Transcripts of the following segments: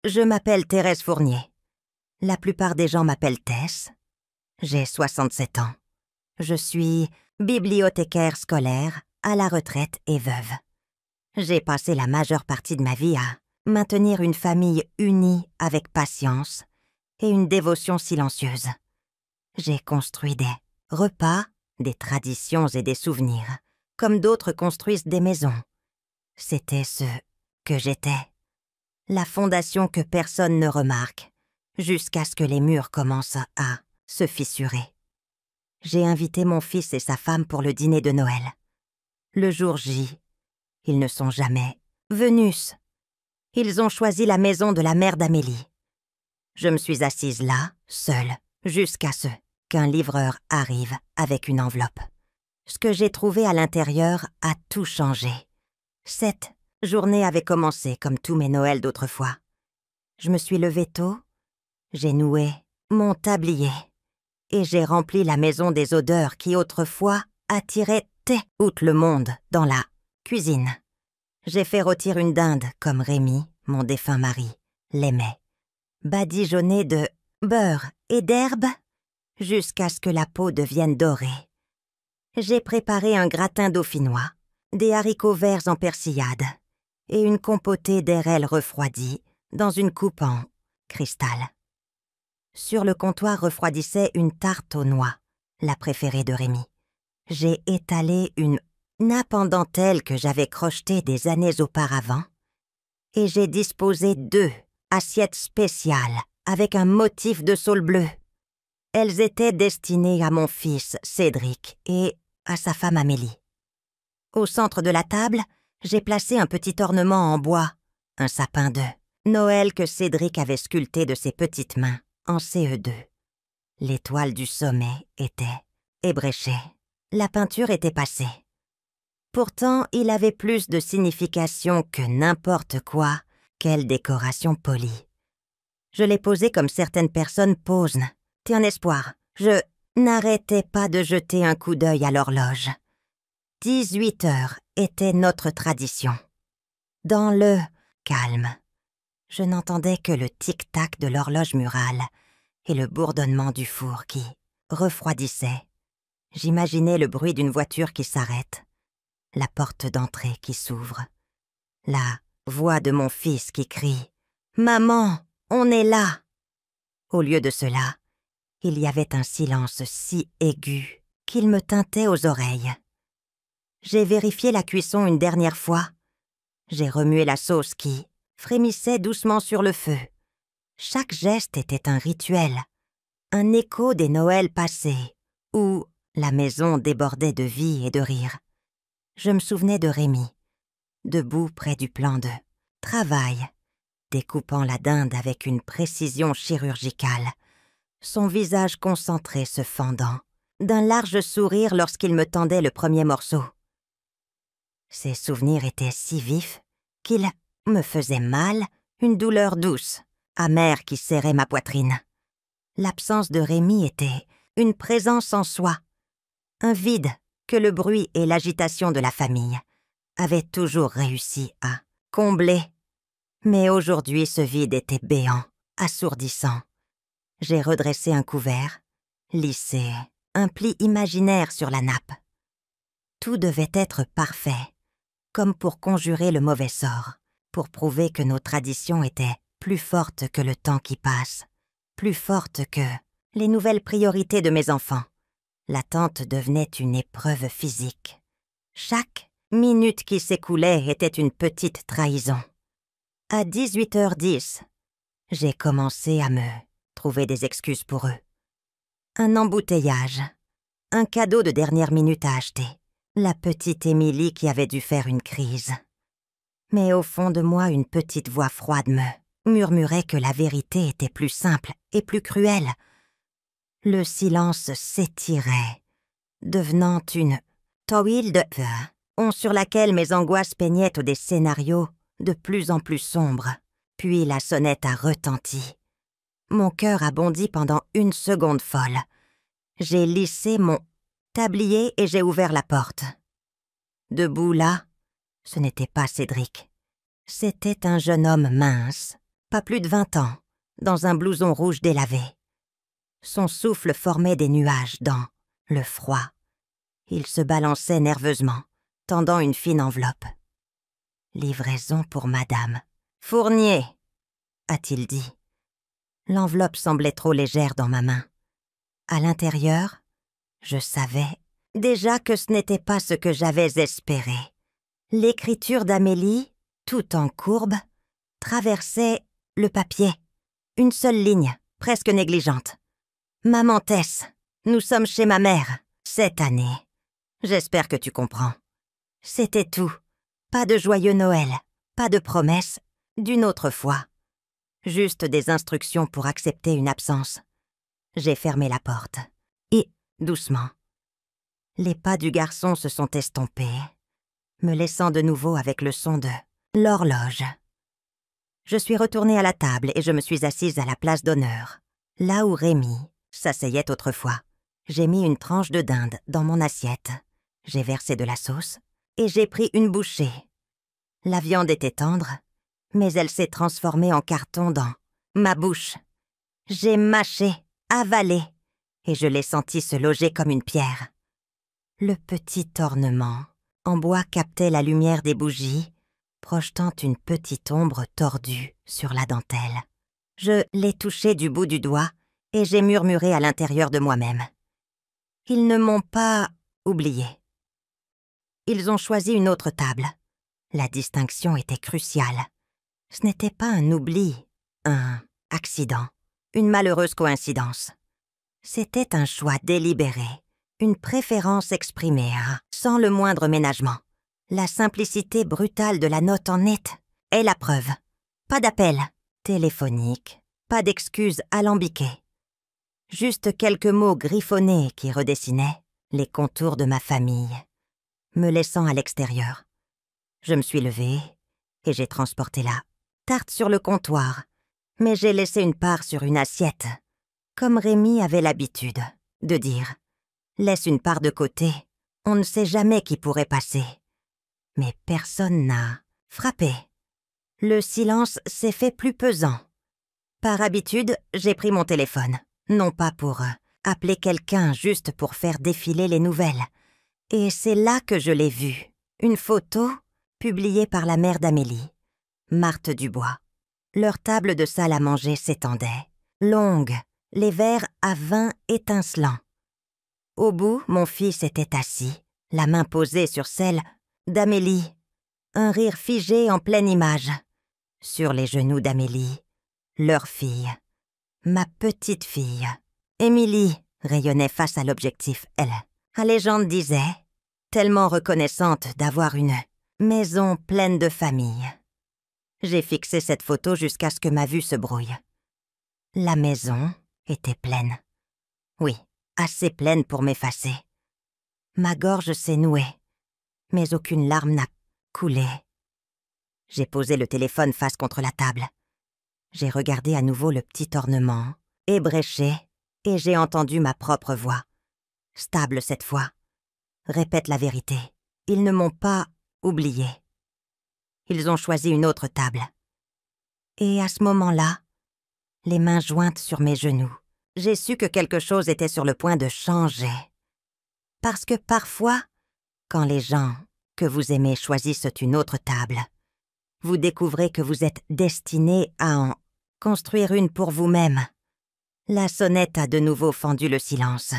Je m'appelle Thérèse Fournier. La plupart des gens m'appellent Tess. J'ai 67 ans. Je suis bibliothécaire scolaire, à la retraite et veuve. J'ai passé la majeure partie de ma vie à maintenir une famille unie avec patience et une dévotion silencieuse. J'ai construit des repas, des traditions et des souvenirs, comme d'autres construisent des maisons. C'était ce que j'étais. La fondation que personne ne remarque, jusqu'à ce que les murs commencent à se fissurer. J'ai invité mon fils et sa femme pour le dîner de Noël. Le jour J, ils ne sont jamais venus. Ils ont choisi la maison de la mère d'Amélie. Je me suis assise là, seule, jusqu'à ce qu'un livreur arrive avec une enveloppe. Ce que j'ai trouvé à l'intérieur a tout changé. Cette journée avait commencé comme tous mes Noëls d'autrefois. Je me suis levée tôt, j'ai noué mon tablier et j'ai rempli la maison des odeurs qui autrefois attiraient tout le monde dans la cuisine. J'ai fait rôtir une dinde comme Rémi, mon défunt mari, l'aimait, badigeonnée de beurre et d'herbe jusqu'à ce que la peau devienne dorée. J'ai préparé un gratin dauphinois, des haricots verts en persillade et une compotée d'érelles refroidies dans une coupe en cristal. Sur le comptoir refroidissait une tarte aux noix, la préférée de Rémi. J'ai étalé une nappe en dentelle que j'avais crochetée des années auparavant et j'ai disposé 2 assiettes spéciales avec un motif de saule bleu. Elles étaient destinées à mon fils Cédric et à sa femme Amélie. Au centre de la table, j'ai placé un petit ornement en bois, un sapin de Noël que Cédric avait sculpté de ses petites mains en CE2. L'étoile du sommet était ébréchée. La peinture était passée. Pourtant, il avait plus de signification que n'importe quoi, quelle décoration polie. Je l'ai posé comme certaines personnes posent. Un espoir. Je n'arrêtais pas de jeter un coup d'œil à l'horloge. 18 heures était notre tradition. Dans le calme, je n'entendais que le tic-tac de l'horloge murale et le bourdonnement du four qui refroidissait. J'imaginais le bruit d'une voiture qui s'arrête, la porte d'entrée qui s'ouvre, la voix de mon fils qui crie « Maman, on est là !» Au lieu de cela, il y avait un silence si aigu qu'il me tintait aux oreilles. J'ai vérifié la cuisson une dernière fois. J'ai remué la sauce qui frémissait doucement sur le feu. Chaque geste était un rituel, un écho des Noëls passés, où la maison débordait de vie et de rire. Je me souvenais de Rémi, debout près du plan de travail, découpant la dinde avec une précision chirurgicale, son visage concentré se fendant, d'un large sourire lorsqu'il me tendait le premier morceau. Ces souvenirs étaient si vifs qu'ils me faisaient mal, une douleur douce, amère qui serrait ma poitrine. L'absence de Rémi était une présence en soi, un vide que le bruit et l'agitation de la famille avaient toujours réussi à combler. Mais aujourd'hui, ce vide était béant, assourdissant. J'ai redressé un couvert, lissé un pli imaginaire sur la nappe. Tout devait être parfait, comme pour conjurer le mauvais sort, pour prouver que nos traditions étaient plus fortes que le temps qui passe, plus fortes que les nouvelles priorités de mes enfants. L'attente devenait une épreuve physique. Chaque minute qui s'écoulait était une petite trahison. À 18h10, j'ai commencé à me trouver des excuses pour eux. Un embouteillage, un cadeau de dernière minute à acheter, la petite Émilie qui avait dû faire une crise. Mais au fond de moi, une petite voix froide me murmurait que la vérité était plus simple et plus cruelle. Le silence s'étirait, devenant une toile de feu, sur laquelle mes angoisses peignaient des scénarios de plus en plus sombres. Puis la sonnette a retenti. Mon cœur a bondi pendant une seconde folle. J'ai lissé mon tablier et j'ai ouvert la porte. Debout là, ce n'était pas Cédric. C'était un jeune homme mince, pas plus de 20 ans, dans un blouson rouge délavé. Son souffle formait des nuages dans le froid. Il se balançait nerveusement, tendant une fine enveloppe. « Livraison pour Madame Fournier », a-t-il dit. L'enveloppe semblait trop légère dans ma main. À l'intérieur, je savais déjà que ce n'était pas ce que j'avais espéré. L'écriture d'Amélie, tout en courbe, traversait le papier. Une seule ligne, presque négligente. « Maman Tess, nous sommes chez ma mère, cette année. J'espère que tu comprends. » C'était tout. Pas de joyeux Noël, pas de promesses d'une autre fois. Juste des instructions pour accepter une absence. J'ai fermé la porte. Et, doucement, les pas du garçon se sont estompés, me laissant de nouveau avec le son de l'horloge. Je suis retournée à la table et je me suis assise à la place d'honneur, là où Rémi s'asseyait autrefois. J'ai mis une tranche de dinde dans mon assiette. J'ai versé de la sauce et j'ai pris une bouchée. La viande était tendre, mais elle s'est transformée en carton dans ma bouche. J'ai mâché, avalé, et je l'ai senti se loger comme une pierre. Le petit ornement en bois captait la lumière des bougies, projetant une petite ombre tordue sur la dentelle. Je l'ai touché du bout du doigt et j'ai murmuré à l'intérieur de moi-même. Ils ne m'ont pas oublié. Ils ont choisi une autre table. La distinction était cruciale. Ce n'était pas un oubli, un accident, une malheureuse coïncidence. C'était un choix délibéré, une préférence exprimée, sans le moindre ménagement. La simplicité brutale de la note en est la preuve. Pas d'appel téléphonique, pas d'excuses alambiquées. Juste quelques mots griffonnés qui redessinaient les contours de ma famille, me laissant à l'extérieur. Je me suis levée et j'ai transporté la tarte sur le comptoir, mais j'ai laissé une part sur une assiette, comme Rémi avait l'habitude de dire. Laisse une part de côté, on ne sait jamais qui pourrait passer. Mais personne n'a frappé. Le silence s'est fait plus pesant. Par habitude, j'ai pris mon téléphone, non pas pour appeler quelqu'un, juste pour faire défiler les nouvelles. Et c'est là que je l'ai vue, une photo publiée par la mère d'Amélie, Marthe Dubois. Leur table de salle à manger s'étendait, longue, les verres à vin étincelants. Au bout, mon fils était assis, la main posée sur celle d'Amélie, un rire figé en pleine image. Sur les genoux d'Amélie, leur fille, ma petite fille, Émilie, rayonnait face à l'objectif, elle. La légende disait, tellement reconnaissante d'avoir une maison pleine de famille. J'ai fixé cette photo jusqu'à ce que ma vue se brouille. La maison était pleine. Oui, assez pleine pour m'effacer. Ma gorge s'est nouée, mais aucune larme n'a coulé. J'ai posé le téléphone face contre la table. J'ai regardé à nouveau le petit ornement, ébréché, et j'ai entendu ma propre voix. Stable cette fois. Répète la vérité. Ils ne m'ont pas oublié. Ils ont choisi une autre table. Et à ce moment-là, les mains jointes sur mes genoux, j'ai su que quelque chose était sur le point de changer. Parce que parfois, quand les gens que vous aimez choisissent une autre table, vous découvrez que vous êtes destiné à en construire une pour vous-même. La sonnette a de nouveau fendu le silence.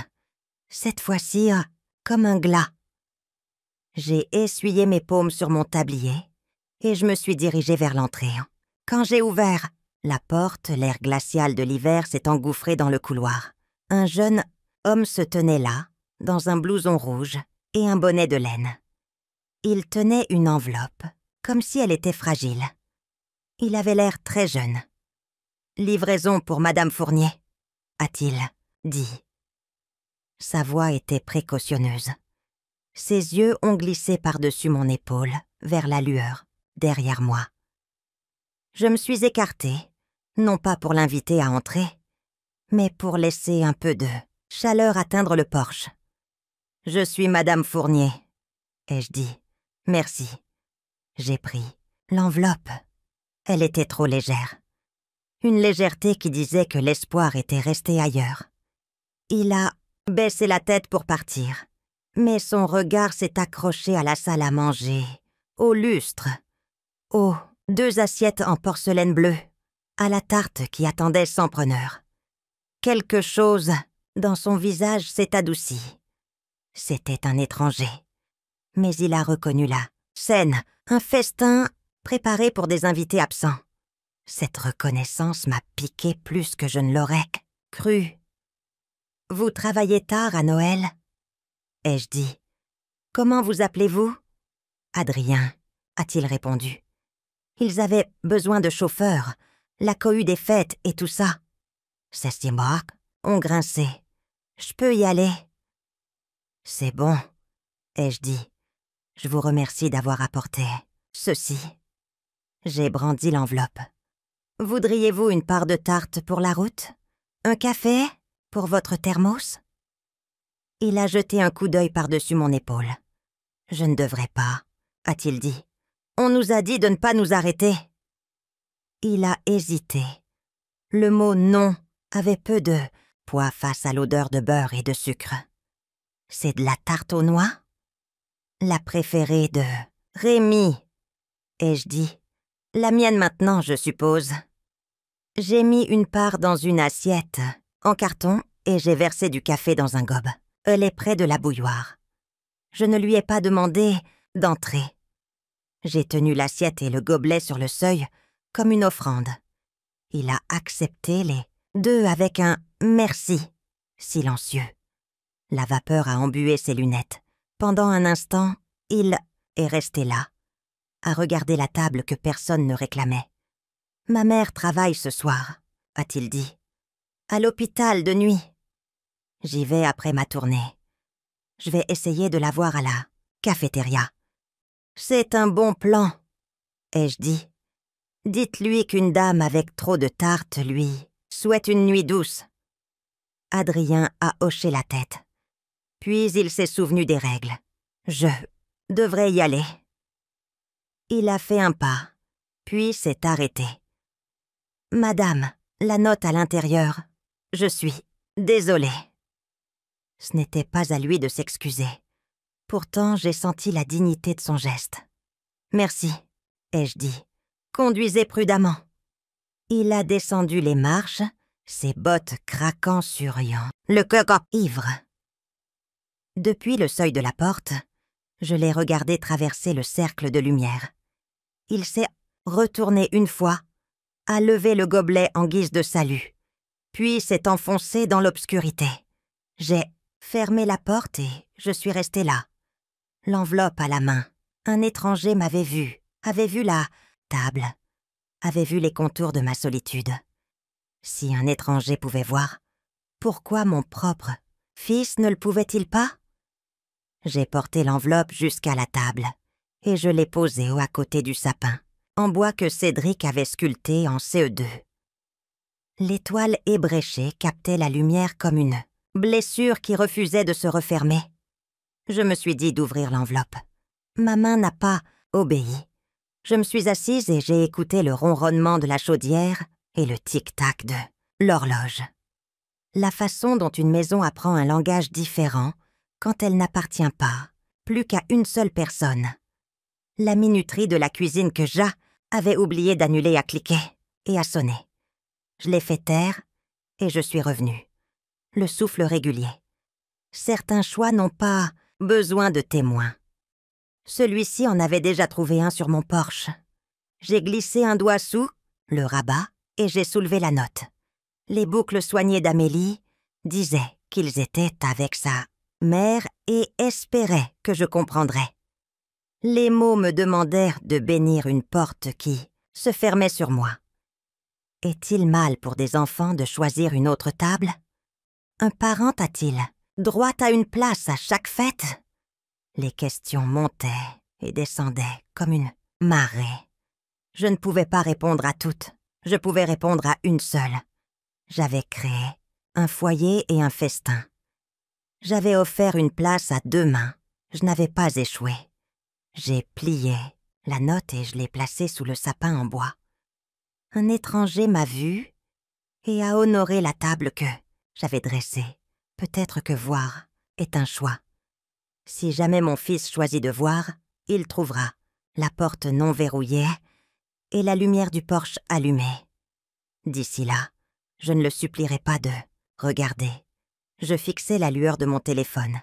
Cette fois-ci, comme un glas. J'ai essuyé mes paumes sur mon tablier et je me suis dirigée vers l'entrée. Quand j'ai ouvert la porte, l'air glacial de l'hiver s'est engouffré dans le couloir. Un jeune homme se tenait là, dans un blouson rouge et un bonnet de laine. Il tenait une enveloppe, comme si elle était fragile. Il avait l'air très jeune. « Livraison pour Madame Fournier », a-t-il dit. Sa voix était précautionneuse. Ses yeux ont glissé par-dessus mon épaule, vers la lueur, derrière moi. Je me suis écartée, non pas pour l'inviter à entrer, mais pour laisser un peu de chaleur atteindre le porche. « Je suis Madame Fournier », ai-je dit. « Merci. » J'ai pris l'enveloppe. Elle était trop légère. une légèreté qui disait que l'espoir était resté ailleurs. Il a baissé la tête pour partir, mais son regard s'est accroché à la salle à manger, au lustre, aux 2 assiettes en porcelaine bleue, à la tarte qui attendait sans preneur. Quelque chose dans son visage s'est adouci. C'était un étranger. Mais il a reconnu la scène, un festin préparé pour des invités absents. Cette reconnaissance m'a piqué plus que je ne l'aurais cru. « Vous travaillez tard à Noël ?» ai-je dit. « Comment vous appelez-vous ?»« Adrien », a-t-il répondu. Ils avaient besoin de chauffeurs, la cohue des fêtes et tout ça. C'est moi, on grinçait. « Je peux y aller ?»« C'est bon », ai-je dit. « Je vous remercie d'avoir apporté ceci. » J'ai brandi l'enveloppe. « Voudriez-vous une part de tarte pour la route? Un café pour votre thermos ?» Il a jeté un coup d'œil par-dessus mon épaule. « Je ne devrais pas, » a-t-il dit. « On nous a dit de ne pas nous arrêter. » Il a hésité. Le mot « non » avait peu de poids face à l'odeur de beurre et de sucre. « C'est de la tarte aux noix ?»« La préférée de Rémi, » ai-je dit. « La mienne maintenant, je suppose. » J'ai mis une part dans une assiette, en carton, et j'ai versé du café dans un gobe. Elle est près de la bouilloire. Je ne lui ai pas demandé d'entrer. J'ai tenu l'assiette et le gobelet sur le seuil comme une offrande. Il a accepté les 2 avec un « merci » silencieux. La vapeur a embué ses lunettes. Pendant un instant, il est resté là, à regarder la table que personne ne réclamait. « Ma mère travaille ce soir », a-t-il dit. « À l'hôpital de nuit. J'y vais après ma tournée. Je vais essayer de la voir à la cafétéria. »« C'est un bon plan, » ai-je dit. « Dites-lui qu'une dame avec trop de tarte, lui, souhaite une nuit douce. » Adrien a hoché la tête. Puis il s'est souvenu des règles. Je devrais y aller. Il a fait un pas, puis s'est arrêté. « Madame, la note à l'intérieur. Je suis désolée. » Ce n'était pas à lui de s'excuser. Pourtant, j'ai senti la dignité de son geste. « Merci, » ai-je dit. « Conduisez prudemment. » Il a descendu les marches, ses bottes craquant sur rien, le cœur ivre. Depuis le seuil de la porte, je l'ai regardé traverser le cercle de lumière. Il s'est retourné une fois, a levé le gobelet en guise de salut, puis s'est enfoncé dans l'obscurité. J'ai fermé la porte et je suis restée là, l'enveloppe à la main. Un étranger m'avait vu la table, avait vu les contours de ma solitude. Si un étranger pouvait voir, pourquoi mon propre fils ne le pouvait-il pas? J'ai porté l'enveloppe jusqu'à la table et je l'ai posée à côté du sapin, en bois que Cédric avait sculpté en CE2. L'étoile ébréchée captait la lumière comme une blessure qui refusait de se refermer. Je me suis dit d'ouvrir l'enveloppe. Ma main n'a pas obéi. Je me suis assise et j'ai écouté le ronronnement de la chaudière et le tic-tac de l'horloge. La façon dont une maison apprend un langage différent quand elle n'appartient pas, plus qu'à une seule personne. La minuterie de la cuisine que Ja avait oublié d'annuler a cliqué et a sonné. Je l'ai fait taire et je suis revenue. Le souffle régulier. Certains choix n'ont pas besoin de témoins. Celui-ci en avait déjà trouvé un sur mon porche. J'ai glissé un doigt sous le rabat et j'ai soulevé la note. Les boucles soignées d'Amélie disaient qu'ils étaient avec sa mère et espéraient que je comprendrais. Les mots me demandèrent de bénir une porte qui se fermait sur moi. Est-il mal pour des enfants de choisir une autre table? Un parent a-t-il droit à une place à chaque fête? Les questions montaient et descendaient comme une marée. Je ne pouvais pas répondre à toutes. Je pouvais répondre à une seule. J'avais créé un foyer et un festin. J'avais offert une place à 2 mains. Je n'avais pas échoué. J'ai plié la note et je l'ai placée sous le sapin en bois. Un étranger m'a vue et a honoré la table que j'avais dressée. Peut-être que voir est un choix. Si jamais mon fils choisit de voir, il trouvera la porte non verrouillée et la lumière du porche allumée. D'ici là, je ne le supplierai pas de regarder. Je fixai la lueur de mon téléphone.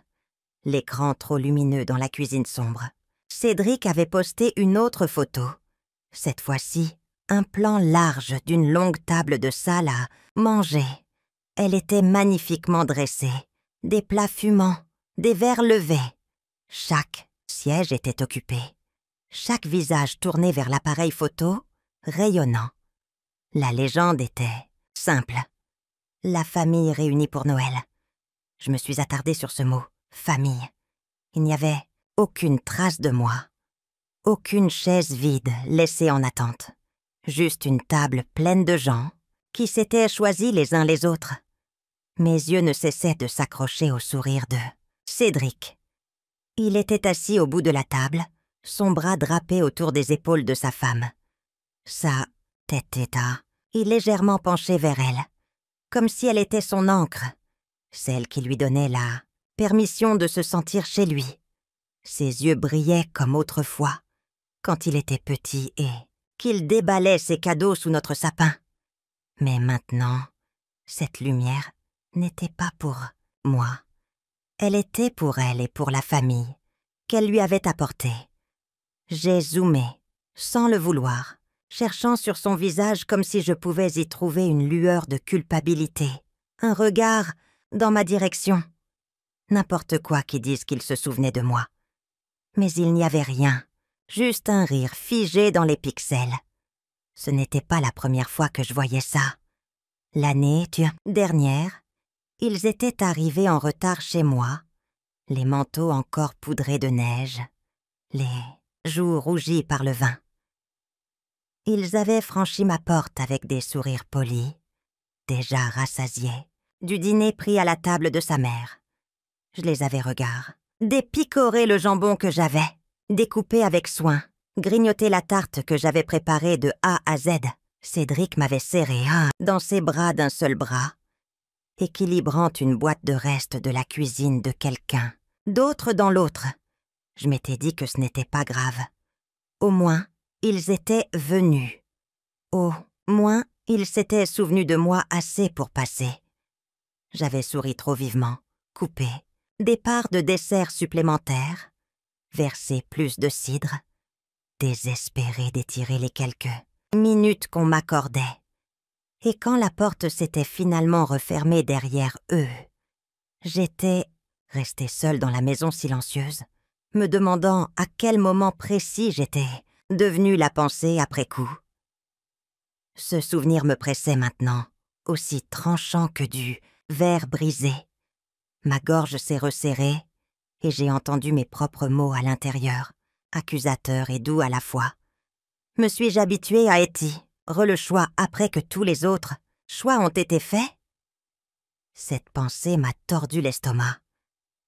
L'écran trop lumineux dans la cuisine sombre. Cédric avait posté une autre photo. Cette fois-ci, un plan large d'une longue table de salle à manger. Elle était magnifiquement dressée. Des plats fumants, des verres levés. Chaque siège était occupé. Chaque visage tourné vers l'appareil photo, rayonnant. La légende était simple. La famille réunie pour Noël. Je me suis attardée sur ce mot, famille. Il n'y avait aucune trace de moi. Aucune chaise vide laissée en attente. Juste une table pleine de gens qui s'étaient choisis les uns les autres. Mes yeux ne cessaient de s'accrocher au sourire de Cédric. Il était assis au bout de la table, son bras drapé autour des épaules de sa femme. Sa tête légèrement penchée vers elle, comme si elle était son ancre, celle qui lui donnait la permission de se sentir chez lui. Ses yeux brillaient comme autrefois, quand il était petit et qu'il déballait ses cadeaux sous notre sapin. Mais maintenant, cette lumière n'était pas pour moi. Elle était pour elle et pour la famille qu'elle lui avait apportée. J'ai zoomé, sans le vouloir, cherchant sur son visage comme si je pouvais y trouver une lueur de culpabilité, un regard dans ma direction. N'importe quoi qui dise qu'il se souvenait de moi. Mais il n'y avait rien, juste un rire figé dans les pixels. Ce n'était pas la première fois que je voyais ça. L'année dernière, ils étaient arrivés en retard chez moi, les manteaux encore poudrés de neige, les joues rougies par le vin. Ils avaient franchi ma porte avec des sourires polis, déjà rassasiés, du dîner pris à la table de sa mère. Je les avais dépicoré le jambon que j'avais, découpé avec soin, grignoté la tarte que j'avais préparée de A à Z. Cédric m'avait serré dans ses bras d'un seul bras, équilibrant une boîte de restes de la cuisine de quelqu'un, d'autre dans l'autre. Je m'étais dit que ce n'était pas grave. Au moins, ils étaient venus. Au moins, ils s'étaient souvenus de moi assez pour passer. J'avais souri trop vivement, coupé, des parts de dessert supplémentaires, versé plus de cidre, désespéré d'étirer les quelques minutes qu'on m'accordait. Et quand la porte s'était finalement refermée derrière eux, j'étais restée seule dans la maison silencieuse, me demandant à quel moment précis j'étais devenue la pensée après coup. Ce souvenir me pressait maintenant, aussi tranchant que du verre brisé. Ma gorge s'est resserrée et j'ai entendu mes propres mots à l'intérieur, accusateurs et doux à la fois. Me suis-je habituée à Etty, le choix après que tous les autres choix ont été faits? Cette pensée m'a tordu l'estomac.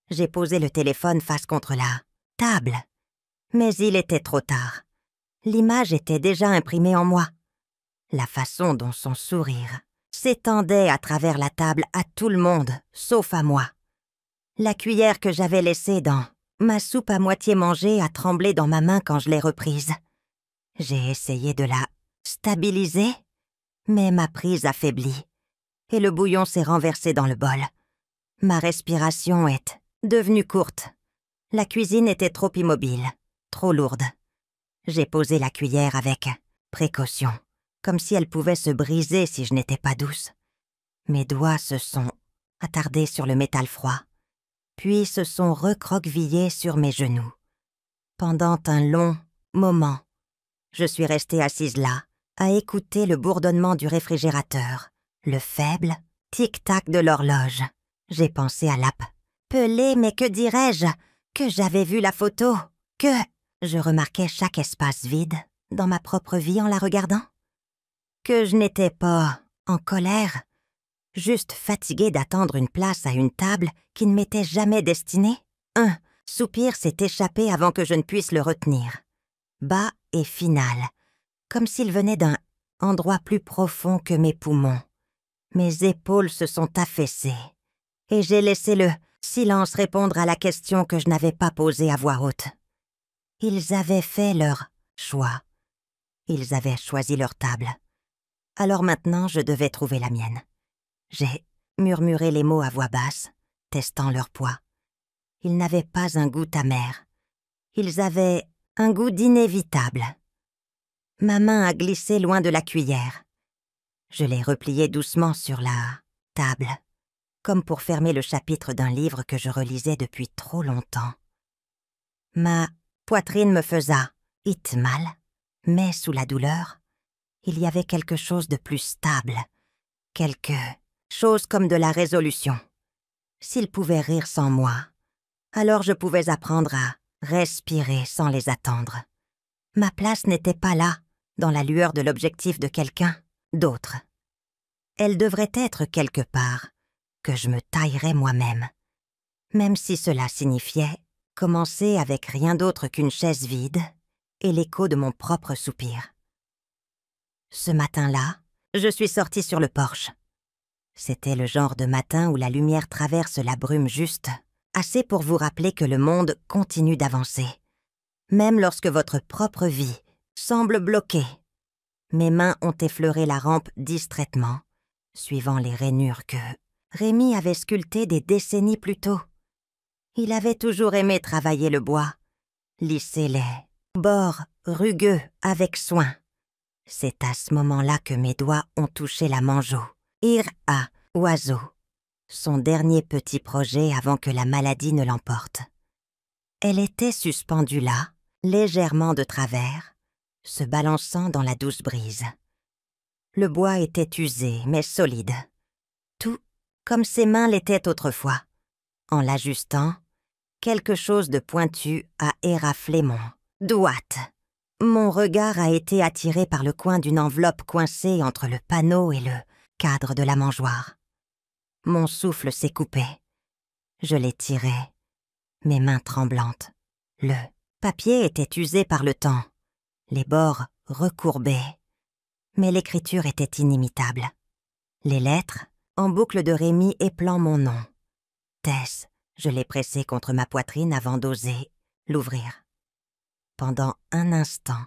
J'ai posé le téléphone face contre la table. Mais il était trop tard. L'image était déjà imprimée en moi. La façon dont son sourire s'étendait à travers la table à tout le monde, sauf à moi. La cuillère que j'avais laissée dans ma soupe à moitié mangée a tremblé dans ma main quand je l'ai reprise. J'ai essayé de la stabiliser, mais ma prise affaiblit, et le bouillon s'est renversé dans le bol. Ma respiration est devenue courte. La cuisine était trop immobile, trop lourde. J'ai posé la cuillère avec précaution, comme si elle pouvait se briser si je n'étais pas douce. Mes doigts se sont attardés sur le métal froid, puis se sont recroquevillés sur mes genoux. Pendant un long moment, je suis restée assise là, à écouter le bourdonnement du réfrigérateur, le faible tic-tac de l'horloge. J'ai pensé à l'appeler, mais que dirais-je? Que j'avais vu la photo, que je remarquais chaque espace vide dans ma propre vie en la regardant, que je n'étais pas en colère, juste fatiguée d'attendre une place à une table qui ne m'était jamais destinée. Un soupir s'est échappé avant que je ne puisse le retenir. Bas et final, comme s'il venait d'un endroit plus profond que mes poumons. Mes épaules se sont affaissées, et j'ai laissé le silence répondre à la question que je n'avais pas posée à voix haute. Ils avaient fait leur choix. Ils avaient choisi leur table. Alors maintenant, je devais trouver la mienne. J'ai murmuré les mots à voix basse, testant leur poids. Ils n'avaient pas un goût amer. Ils avaient un goût d'inévitable. Ma main a glissé loin de la cuillère. Je l'ai repliée doucement sur la table, comme pour fermer le chapitre d'un livre que je relisais depuis trop longtemps. Ma poitrine me faisait mal, mais sous la douleur, il y avait quelque chose de plus stable, quelque chose comme de la résolution. S'ils pouvaient rire sans moi, alors je pouvais apprendre à respirer sans les attendre. Ma place n'était pas là, dans la lueur de l'objectif de quelqu'un d'autre. Elle devrait être quelque part, que je me taillerais moi-même, même si cela signifiait commencer avec rien d'autre qu'une chaise vide et l'écho de mon propre soupir. Ce matin-là, je suis sortie sur le porche. C'était le genre de matin où la lumière traverse la brume juste, assez pour vous rappeler que le monde continue d'avancer, même lorsque votre propre vie semble bloquée. Mes mains ont effleuré la rampe distraitement, suivant les rainures que Rémi avait sculptées des décennies plus tôt. Il avait toujours aimé travailler le bois, lisser les bords rugueux avec soin. C'est à ce moment-là que mes doigts ont touché la mangeot, à oiseau, son dernier petit projet avant que la maladie ne l'emporte. Elle était suspendue là, légèrement de travers, se balançant dans la douce brise. Le bois était usé, mais solide. Tout comme ses mains l'étaient autrefois. En l'ajustant, quelque chose de pointu a éraflé mon doigt. Mon regard a été attiré par le coin d'une enveloppe coincée entre le panneau et le cadre de la mangeoire. Mon souffle s'est coupé. Je l'ai tiré, mes mains tremblantes. Le papier était usé par le temps, les bords recourbés, mais l'écriture était inimitable. Les lettres, en boucle de Rémi éplant mon nom. Tess, je l'ai pressé contre ma poitrine avant d'oser l'ouvrir. Pendant un instant,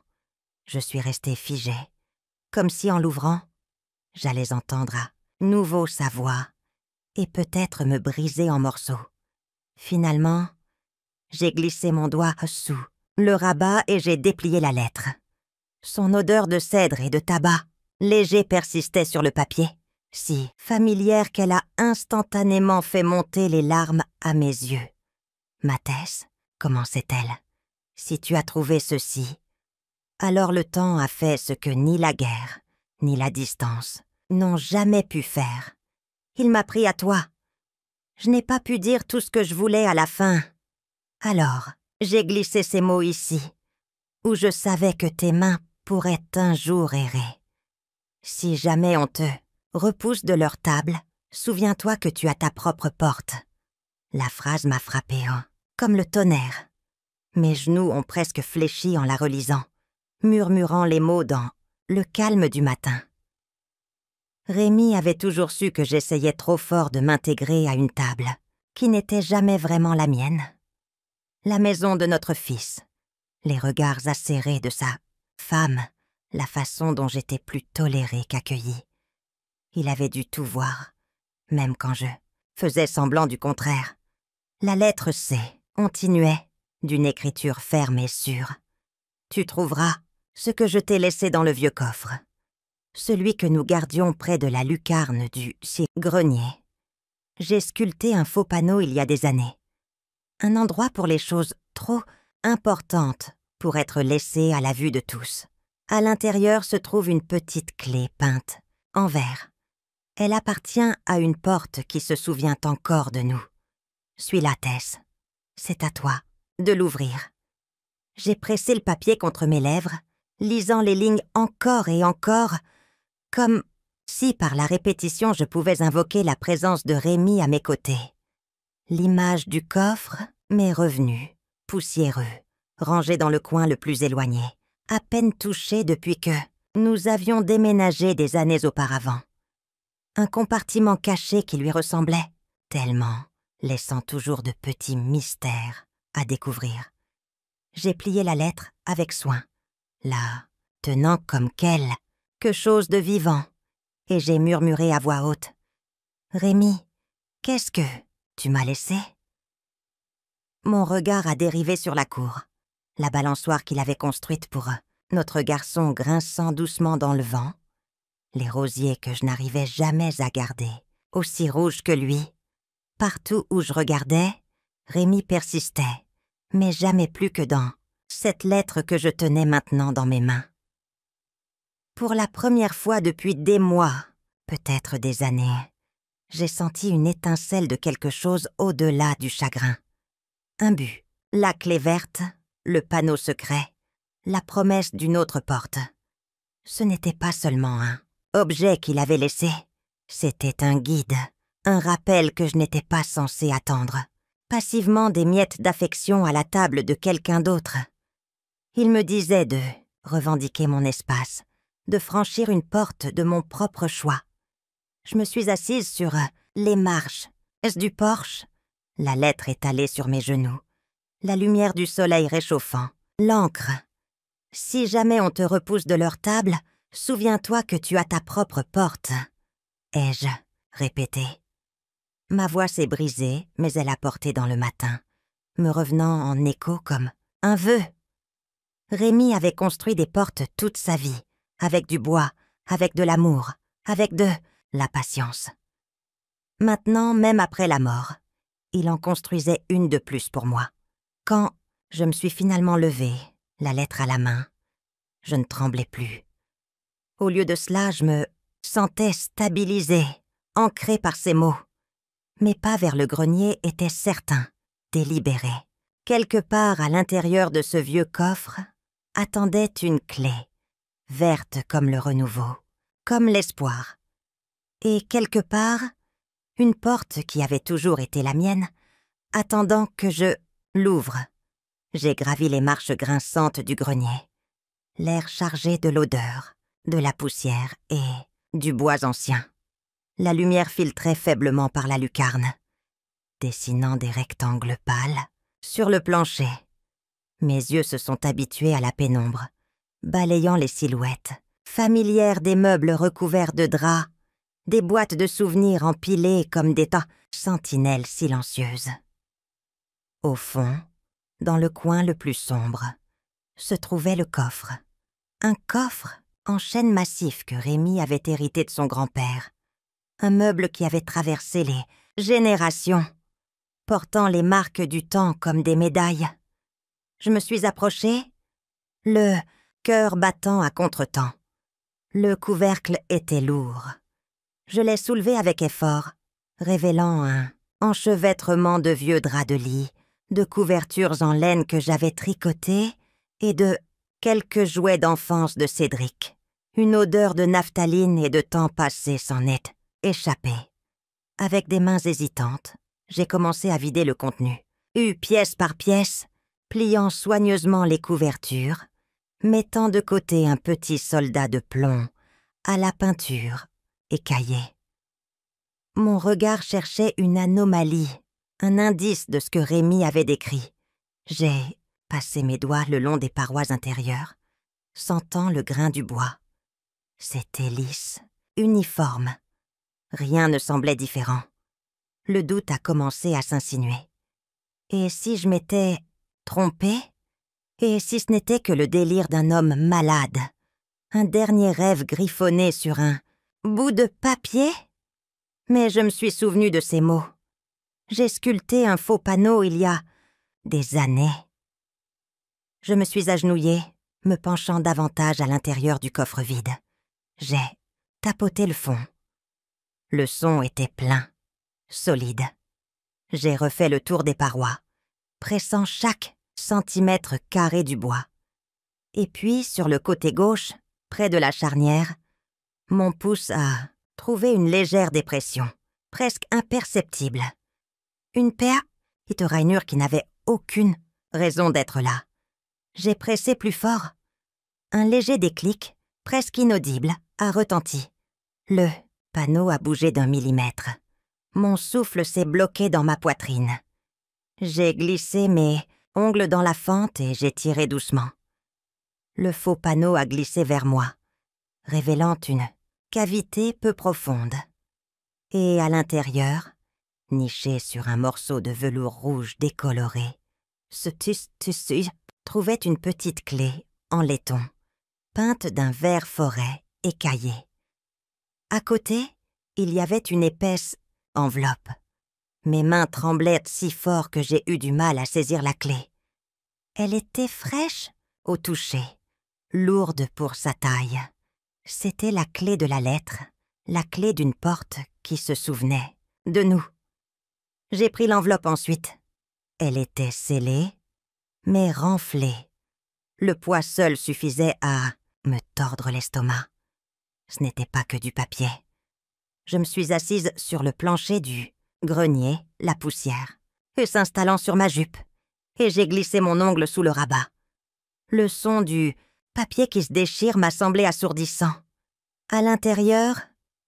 je suis restée figée, comme si en l'ouvrant, j'allais entendre à nouveau sa voix et peut-être me briser en morceaux. Finalement, j'ai glissé mon doigt sous le rabat et j'ai déplié la lettre. Son odeur de cèdre et de tabac léger persistait sur le papier, si familière qu'elle a instantanément fait monter les larmes à mes yeux. « Ma Tess, commençait-elle, si tu as trouvé ceci, alors le temps a fait ce que ni la guerre, ni la distance n'ont jamais pu faire. Il m'a pris à toi. Je n'ai pas pu dire tout ce que je voulais à la fin. Alors, j'ai glissé ces mots ici, où je savais que tes mains pourraient un jour errer. Si jamais on te repousse de leur table, souviens-toi que tu as ta propre porte. » La phrase m'a frappée, comme le tonnerre. Mes genoux ont presque fléchi en la relisant, murmurant les mots dans le calme du matin. Rémi avait toujours su que j'essayais trop fort de m'intégrer à une table, qui n'était jamais vraiment la mienne. La maison de notre fils, les regards acérés de sa femme, la façon dont j'étais plus tolérée qu'accueillie. Il avait dû tout voir, même quand je faisais semblant du contraire. La lettre C continuait, d'une écriture ferme et sûre. « Tu trouveras ce que je t'ai laissé dans le vieux coffre, celui que nous gardions près de la lucarne du grenier. J'ai sculpté un faux panneau il y a des années. Un endroit pour les choses trop importantes pour être laissées à la vue de tous. À l'intérieur se trouve une petite clé peinte, en verre. Elle appartient à une porte qui se souvient encore de nous. Suis-la, Tess. C'est à toi de l'ouvrir. » J'ai pressé le papier contre mes lèvres, lisant les lignes encore et encore, comme si par la répétition je pouvais invoquer la présence de Rémi à mes côtés. L'image du coffre m'est revenue, poussiéreux, rangé dans le coin le plus éloigné, à peine touché depuis que Nous avions déménagé des années auparavant. Un compartiment caché qui lui ressemblait tellement, laissant toujours de petits mystères à découvrir. J'ai plié la lettre avec soin, la tenant comme quelque chose de vivant, et j'ai murmuré à voix haute. « Rémi, qu'est-ce que tu m'as laissé ?» Mon regard a dérivé sur la cour, la balançoire qu'il avait construite pour notre garçon grinçant doucement dans le vent, les rosiers que je n'arrivais jamais à garder, aussi rouges que lui. Partout où je regardais, Rémi persistait, mais jamais plus que dans cette lettre que je tenais maintenant dans mes mains. Pour la première fois depuis des mois, peut-être des années, j'ai senti une étincelle de quelque chose au-delà du chagrin. Un but, la clé verte, le panneau secret, la promesse d'une autre porte. Ce n'était pas seulement un objet qu'il avait laissé, c'était un guide, un rappel que je n'étais pas censée attendre, passivement des miettes d'affection à la table de quelqu'un d'autre. Il me disait de revendiquer mon espace, de franchir une porte de mon propre choix. Je me suis assise sur les marches. Est-ce du porche? La lettre étalée sur mes genoux. La lumière du soleil réchauffant. L'encre. Si jamais on te repousse de leur table, souviens-toi que tu as ta propre porte. Ai-je répété. Ma voix s'est brisée, mais elle a porté dans le matin, me revenant en écho comme un vœu. Rémi avait construit des portes toute sa vie, avec du bois, avec de l'amour, avec de la patience. Maintenant, même après la mort, il en construisait une de plus pour moi. Quand je me suis finalement levée, la lettre à la main, je ne tremblais plus. Au lieu de cela, je me sentais stabilisée, ancrée par ces mots. Mes pas vers le grenier étaient certains, délibérés. Quelque part à l'intérieur de ce vieux coffre, attendait une clé, verte comme le renouveau, comme l'espoir. Et quelque part, une porte qui avait toujours été la mienne, attendant que je l'ouvre. J'ai gravi les marches grinçantes du grenier, l'air chargé de l'odeur, de la poussière et du bois ancien. La lumière filtrait faiblement par la lucarne, dessinant des rectangles pâles sur le plancher. Mes yeux se sont habitués à la pénombre, balayant les silhouettes, familières des meubles recouverts de draps, des boîtes de souvenirs empilées comme des sentinelles silencieuses. Au fond, dans le coin le plus sombre, se trouvait le coffre. Un coffre en chêne massif que Rémi avait hérité de son grand-père. Un meuble qui avait traversé les générations, portant les marques du temps comme des médailles. Je me suis approchée, le cœur battant à contretemps. Le couvercle était lourd. Je l'ai soulevé avec effort, révélant un enchevêtrement de vieux draps de lit, de couvertures en laine que j'avais tricotées et de quelques jouets d'enfance de Cédric. Une odeur de naphtaline et de temps passé s'en est échappée. Avec des mains hésitantes, j'ai commencé à vider le contenu, pièce par pièce, pliant soigneusement les couvertures, mettant de côté un petit soldat de plomb, à la peinture, écaillé. Mon regard cherchait une anomalie, un indice de ce que Rémi avait décrit. J'ai passé mes doigts le long des parois intérieures, sentant le grain du bois. C'était lisse, uniforme. Rien ne semblait différent. Le doute a commencé à s'insinuer. Et si je m'étais trompée? Et si ce n'était que le délire d'un homme malade? Un dernier rêve griffonné sur un bout de papier? Mais je me suis souvenue de ces mots. J'ai sculpté un faux panneau il y a des années. Je me suis agenouillée, me penchant davantage à l'intérieur du coffre vide. J'ai tapoté le fond. Le son était plein, solide. J'ai refait le tour des parois, pressant chaque centimètre carré du bois. Et puis, sur le côté gauche, près de la charnière, mon pouce a trouvé une légère dépression, presque imperceptible. Une petite rainure qui n'avait aucune raison d'être là. J'ai pressé plus fort. Un léger déclic presque inaudible, a retenti. Le panneau a bougé d'1 millimètre. Mon souffle s'est bloqué dans ma poitrine. J'ai glissé mes ongles dans la fente et j'ai tiré doucement. Le faux panneau a glissé vers moi, révélant une cavité peu profonde. Et à l'intérieur, niché sur un morceau de velours rouge décoloré, ce tissu trouvait une petite clé en laiton, peinte d'un vert forêt écaillé. À côté, il y avait une épaisse enveloppe. Mes mains tremblaient si fort que j'ai eu du mal à saisir la clé. Elle était fraîche au toucher, lourde pour sa taille. C'était la clé de la lettre, la clé d'une porte qui se souvenait de nous. J'ai pris l'enveloppe ensuite. Elle était scellée, mais renflée. Le poids seul suffisait à me tordre l'estomac. Ce n'était pas que du papier. Je me suis assise sur le plancher du grenier, la poussière, et s'installant sur ma jupe, et j'ai glissé mon ongle sous le rabat. Le son du papier qui se déchire m'a semblé assourdissant. À l'intérieur,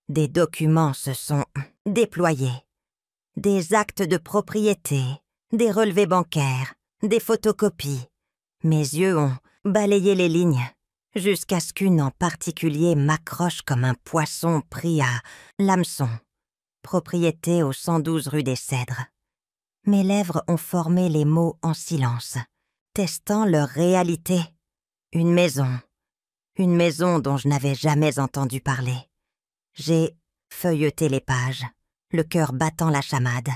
des documents se sont déployés. Des actes de propriété, des relevés bancaires, des photocopies. Mes yeux ont balayé les lignes, jusqu'à ce qu'une en particulier m'accroche comme un poisson pris à l'hameçon. Propriété au 112 rue des Cèdres. Mes lèvres ont formé les mots en silence, testant leur réalité. Une maison dont je n'avais jamais entendu parler. J'ai feuilleté les pages, le cœur battant la chamade,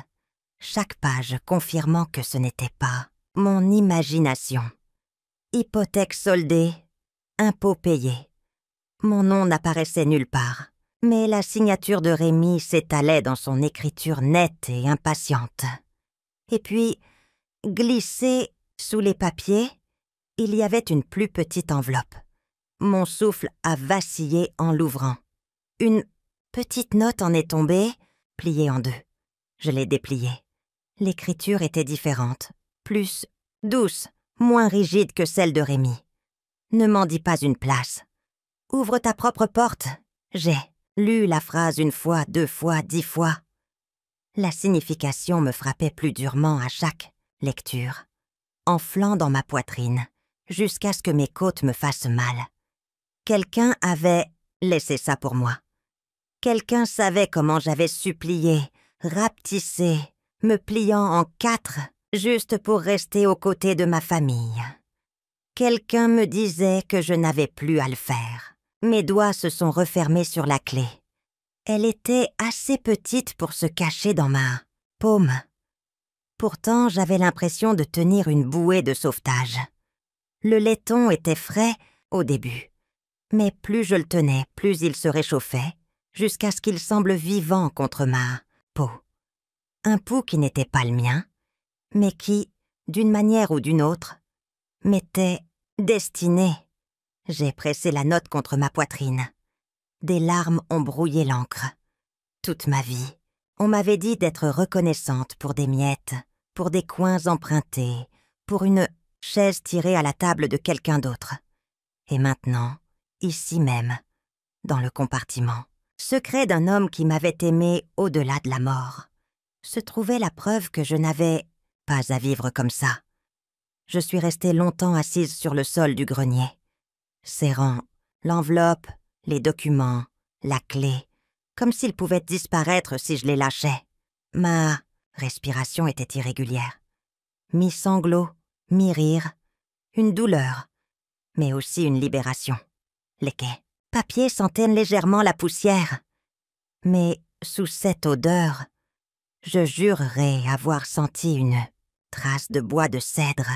chaque page confirmant que ce n'était pas mon imagination. Hypothèque soldée, impôts payés. Mon nom n'apparaissait nulle part, mais la signature de Rémi s'étalait dans son écriture nette et impatiente. Et puis, glissée sous les papiers, il y avait une plus petite enveloppe. Mon souffle a vacillé en l'ouvrant. Une petite note en est tombée, pliée en 2. Je l'ai dépliée. L'écriture était différente, plus douce, moins rigide que celle de Rémi. Ne m'en dis pas une place. Ouvre ta propre porte. J'ai lu la phrase 1 fois, 2 fois, 10 fois. La signification me frappait plus durement à chaque lecture, enflant dans ma poitrine, jusqu'à ce que mes côtes me fassent mal. Quelqu'un avait laissé ça pour moi. Quelqu'un savait comment j'avais supplié, rapetissé, me pliant en 4, juste pour rester aux côtés de ma famille. Quelqu'un me disait que je n'avais plus à le faire. Mes doigts se sont refermés sur la clé. Elle était assez petite pour se cacher dans ma paume. Pourtant, j'avais l'impression de tenir une bouée de sauvetage. Le laiton était frais au début, mais plus je le tenais, plus il se réchauffait, jusqu'à ce qu'il semble vivant contre ma peau. Un pouls qui n'était pas le mien, mais qui, d'une manière ou d'une autre, m'était destiné. J'ai pressé la note contre ma poitrine. Des larmes ont brouillé l'encre. Toute ma vie, on m'avait dit d'être reconnaissante pour des miettes, pour des coins empruntés, pour une chaise tirée à la table de quelqu'un d'autre. Et maintenant, ici même, dans le compartiment, secret d'un homme qui m'avait aimé au-delà de la mort, se trouvait la preuve que je n'avais pas à vivre comme ça. Je suis restée longtemps assise sur le sol du grenier, serrant l'enveloppe, les documents, la clé, comme s'ils pouvaient disparaître si je les lâchais. Ma respiration était irrégulière. Mi-sanglot, mi-rire, une douleur, mais aussi une libération. Les papiers sentaient légèrement la poussière. Mais sous cette odeur, je jurerais avoir senti une trace de bois de cèdre,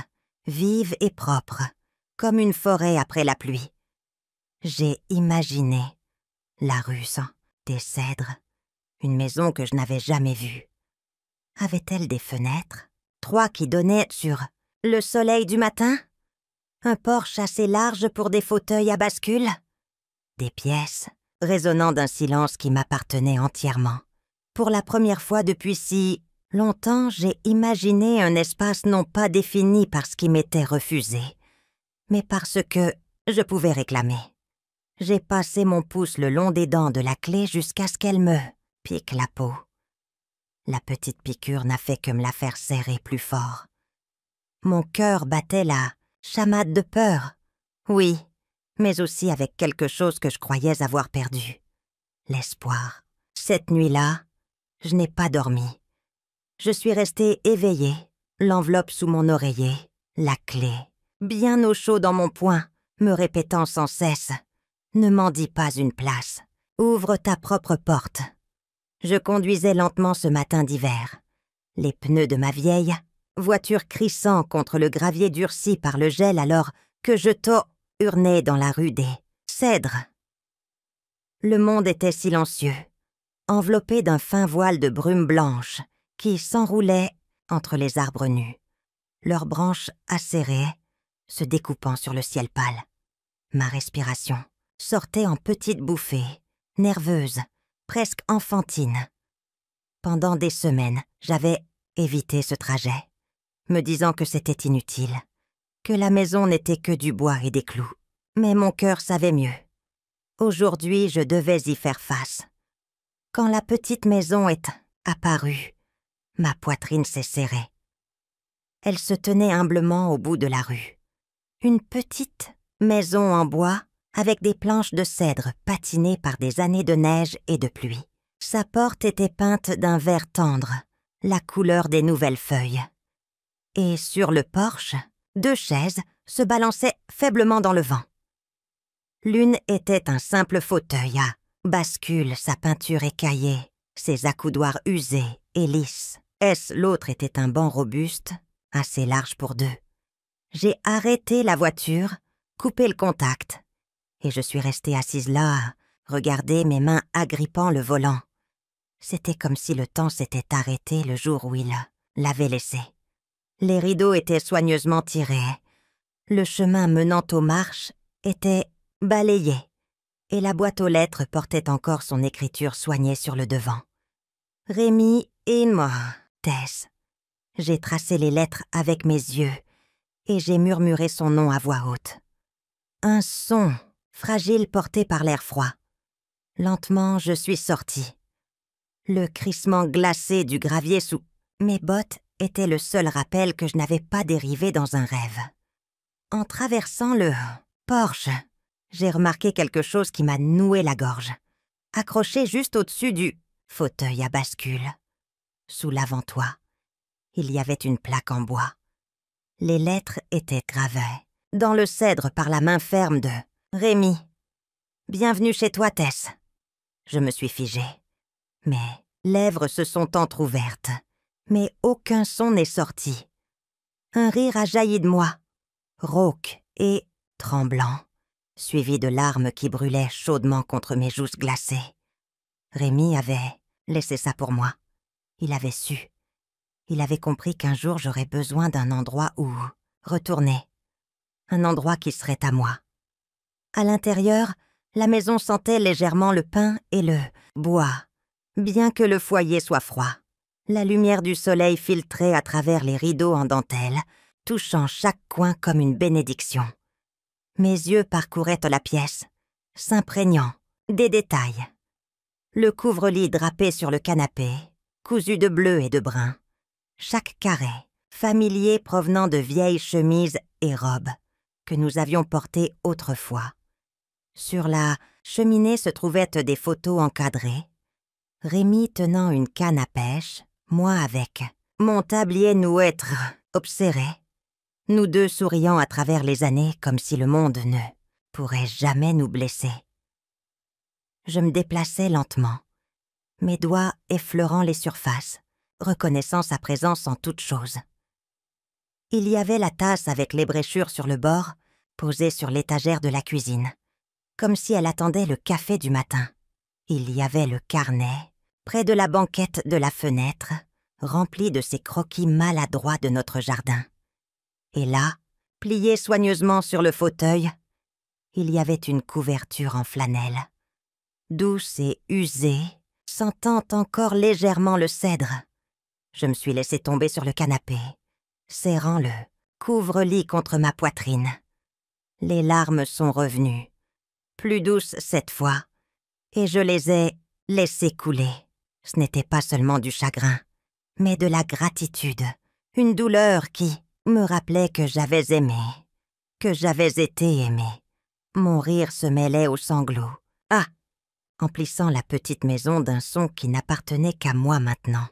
vive et propre, comme une forêt après la pluie. J'ai imaginé la rue sans des cèdres, une maison que je n'avais jamais vue. Avait-elle des fenêtres, 3 qui donnaient sur le soleil du matin? Un porche assez large pour des fauteuils à bascule? Des pièces résonnant d'un silence qui m'appartenait entièrement. Pour la première fois depuis si longtemps, j'ai imaginé un espace non pas défini par ce qui m'était refusé, mais parce que je pouvais réclamer. J'ai passé mon pouce le long des dents de la clé jusqu'à ce qu'elle me pique la peau. La petite piqûre n'a fait que me la faire serrer plus fort. Mon cœur battait la chamade de peur. Oui, mais aussi avec quelque chose que je croyais avoir perdu. L'espoir. Cette nuit-là, je n'ai pas dormi. Je suis restée éveillée, l'enveloppe sous mon oreiller, la clé, bien au chaud dans mon poing, me répétant sans cesse « Ne m'en dis pas une place. Ouvre ta propre porte. » Je conduisais lentement ce matin d'hiver. Les pneus de ma vieille voiture crissant contre le gravier durci par le gel alors que je hurnais dans la rue des Cèdres. Le monde était silencieux, enveloppé d'un fin voile de brume blanche qui s'enroulait entre les arbres nus, leurs branches acérées, se découpant sur le ciel pâle. Ma respiration sortait en petites bouffées, nerveuses, presque enfantines. Pendant des semaines, j'avais évité ce trajet, me disant que c'était inutile, que la maison n'était que du bois et des clous. Mais mon cœur savait mieux. Aujourd'hui, je devais y faire face. Quand la petite maison est apparue, ma poitrine s'est serrée. Elle se tenait humblement au bout de la rue. Une petite maison en bois avec des planches de cèdre patinées par des années de neige et de pluie. Sa porte était peinte d'un vert tendre, la couleur des nouvelles feuilles. Et sur le porche, 2 chaises se balançaient faiblement dans le vent. L'une était un simple fauteuil à bascule, sa peinture écaillée, ses accoudoirs usés et lisses. L'autre était un banc robuste, assez large pour 2. J'ai arrêté la voiture, coupé le contact, et je suis restée assise là, à regarder mes mains agrippant le volant. C'était comme si le temps s'était arrêté le jour où il l'avait laissé. Les rideaux étaient soigneusement tirés. Le chemin menant aux marches était balayé, et la boîte aux lettres portait encore son écriture soignée sur le devant. Rémi et moi, Tess. J'ai tracé les lettres avec mes yeux, et j'ai murmuré son nom à voix haute. Un son fragile porté par l'air froid. Lentement, je suis sortie. Le crissement glacé du gravier sous mes bottes était le seul rappel que je n'avais pas dérivé dans un rêve. En traversant le porche, j'ai remarqué quelque chose qui m'a noué la gorge, accroché juste au-dessus du fauteuil à bascule. Sous l'avant-toit, il y avait une plaque en bois. Les lettres étaient gravées dans le cèdre par la main ferme de Rémi. « Bienvenue chez toi, Tess. » Je me suis figée. Mes lèvres se sont entr'ouvertes, mais aucun son n'est sorti. Un rire a jailli de moi, rauque et tremblant, suivi de larmes qui brûlaient chaudement contre mes joues glacées. Rémi avait laissé ça pour moi. Il avait su. Il avait compris qu'un jour j'aurais besoin d'un endroit où retourner. Un endroit qui serait à moi. À l'intérieur, la maison sentait légèrement le pin et le bois, bien que le foyer soit froid. La lumière du soleil filtrait à travers les rideaux en dentelle, touchant chaque coin comme une bénédiction. Mes yeux parcouraient la pièce, s'imprégnant des détails. Le couvre-lit drapé sur le canapé, cousu de bleu et de brun. Chaque carré, familier provenant de vieilles chemises et robes que nous avions portées autrefois. Sur la cheminée se trouvaient des photos encadrées. Rémi tenant une canne à pêche, moi avec mon tablier noué obséré. Nous deux souriant à travers les années comme si le monde ne pourrait jamais nous blesser. Je me déplaçais lentement, mes doigts effleurant les surfaces, reconnaissant sa présence en toute chose. Il y avait la tasse avec l'ébréchure sur le bord, posée sur l'étagère de la cuisine, comme si elle attendait le café du matin. Il y avait le carnet, près de la banquette de la fenêtre, rempli de ces croquis maladroits de notre jardin. Et là, plié soigneusement sur le fauteuil, il y avait une couverture en flanelle, douce et usée, sentant encore légèrement le cèdre. Je me suis laissé tomber sur le canapé, serrant le couvre-lit contre ma poitrine. Les larmes sont revenues, plus douces cette fois, et je les ai laissées couler. Ce n'était pas seulement du chagrin, mais de la gratitude, une douleur qui me rappelait que j'avais aimé, que j'avais été aimé. Mon rire se mêlait aux sanglots. Ah! Emplissant la petite maison d'un son qui n'appartenait qu'à moi maintenant.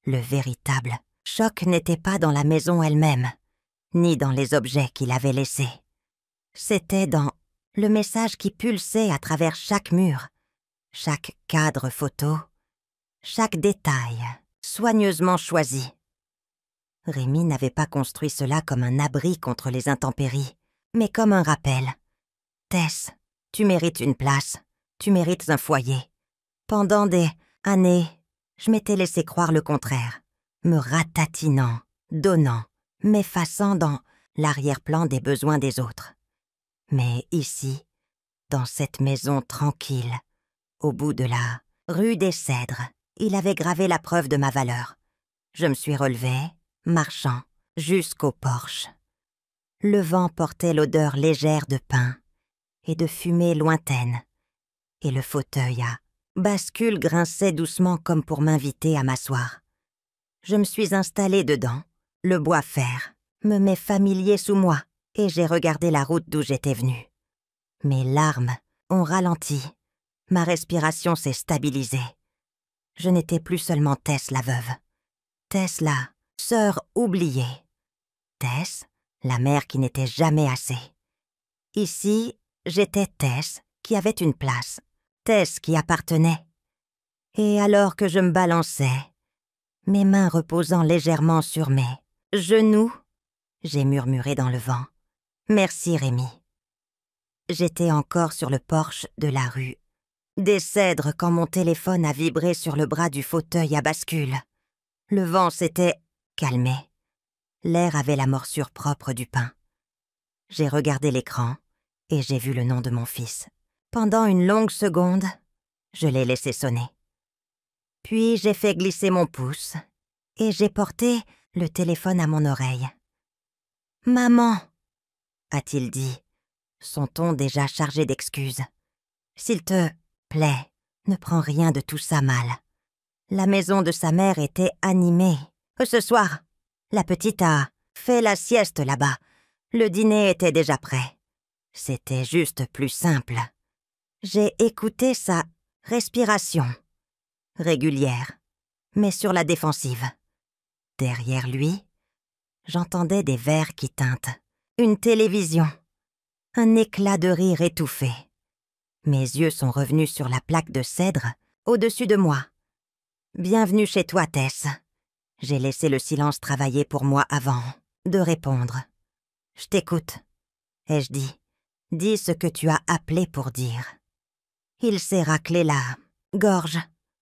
Le véritable choc n'était pas dans la maison elle-même, ni dans les objets qu'il avait laissés. C'était dans le message qui pulsait à travers chaque mur, chaque cadre photo, chaque détail soigneusement choisi. Rémi n'avait pas construit cela comme un abri contre les intempéries, mais comme un rappel. « Tess, tu mérites une place, tu mérites un foyer. » Pendant des années, je m'étais laissé croire le contraire, me ratatinant, donnant, m'effaçant dans l'arrière-plan des besoins des autres. Mais ici, dans cette maison tranquille, au bout de la rue des Cèdres, il avait gravé la preuve de ma valeur. Je me suis relevée, marchant, jusqu'au porche. Le vent portait l'odeur légère de pin et de fumée lointaine, et le fauteuil à bascule grinçait doucement comme pour m'inviter à m'asseoir. Je me suis installée dedans, le bois fer me met familier sous moi, et j'ai regardé la route d'où j'étais venue. Mes larmes ont ralenti, ma respiration s'est stabilisée. Je n'étais plus seulement Tess la veuve. Tess la sœur oubliée. Tess, la mère qui n'était jamais assez. Ici, j'étais Tess qui avait une place. Tess qui appartenait. Et alors que je me balançais, mes mains reposant légèrement sur mes genoux, j'ai murmuré dans le vent. « Merci, Rémi. » J'étais encore sur le porche de la rue des Cèdres quand mon téléphone a vibré sur le bras du fauteuil à bascule. Le vent s'était calmé. L'air avait la morsure propre du pain. J'ai regardé l'écran et j'ai vu le nom de mon fils. Pendant une longue seconde, je l'ai laissé sonner. Puis j'ai fait glisser mon pouce et j'ai porté le téléphone à mon oreille. « Maman !» a-t-il dit, son ton déjà chargé d'excuses. « S'il te plaît, ne prends rien de tout ça mal. » La maison de sa mère était animée. Ce soir, la petite a fait la sieste là-bas. Le dîner était déjà prêt. C'était juste plus simple. J'ai écouté sa respiration, régulière, mais sur la défensive. Derrière lui, j'entendais des verres qui tintent, une télévision, un éclat de rire étouffé. Mes yeux sont revenus sur la plaque de cèdre au-dessus de moi. « Bienvenue chez toi, Tess. » J'ai laissé le silence travailler pour moi avant de répondre. « Je t'écoute, » ai-je dit. « Dis ce que tu as appelé pour dire. » Il s'est raclé la gorge.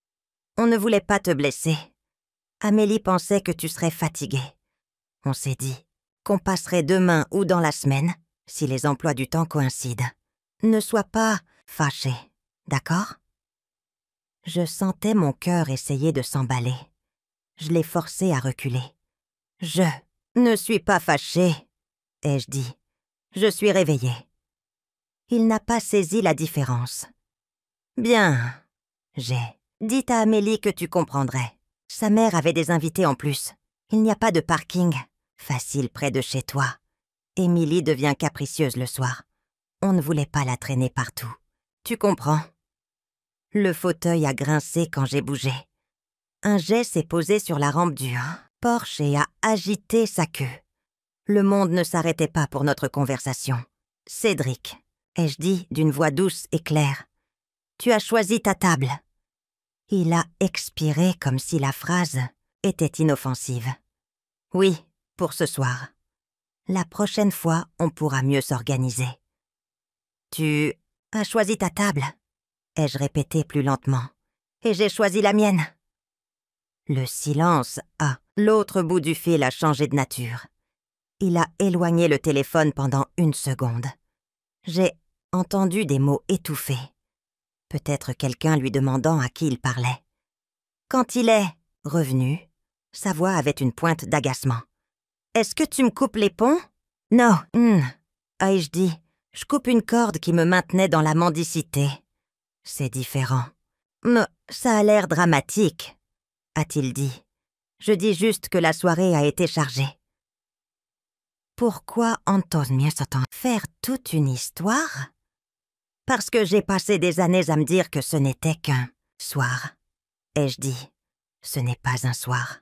« On ne voulait pas te blesser. Amélie pensait que tu serais fatiguée. On s'est dit qu'on passerait demain ou dans la semaine, si les emplois du temps coïncident. Ne sois pas fâché, d'accord ?» Je sentais mon cœur essayer de s'emballer. Je l'ai forcé à reculer. « Je ne suis pas fâchée, » ai-je dit. « Je suis réveillée. » Il n'a pas saisi la différence. « Bien, j'ai dit à Amélie que tu comprendrais. Sa mère avait des invités en plus. Il n'y a pas de parking facile près de chez toi. Émilie devient capricieuse le soir. On ne voulait pas la traîner partout. Tu comprends ?» Le fauteuil a grincé quand j'ai bougé. Un jet s'est posé sur la rampe du porche et a agité sa queue. Le monde ne s'arrêtait pas pour notre conversation. « Cédric, » ai-je dit d'une voix douce et claire, « tu as choisi ta table. » Il a expiré comme si la phrase était inoffensive. « Oui, pour ce soir. La prochaine fois, on pourra mieux s'organiser. »« Tu as choisi ta table ?» ai-je répété plus lentement. « Et j'ai choisi la mienne. » Le silence à l'autre bout du fil a changé de nature. Il a éloigné le téléphone pendant une seconde. J'ai entendu des mots étouffés. Peut-être quelqu'un lui demandant à qui il parlait. Quand il est revenu, sa voix avait une pointe d'agacement. « Est-ce que tu me coupes les ponts ?»« Non, ai-je dit, Je coupe une corde qui me maintenait dans la mendicité. C'est différent. Mais ça a l'air dramatique, a-t-il dit. Je dis juste que la soirée a été chargée. Pourquoi Anton s'entend faire toute une histoire? Parce que j'ai passé des années à me dire que ce n'était qu'un soir. Ai-je dit, ce n'est pas un soir.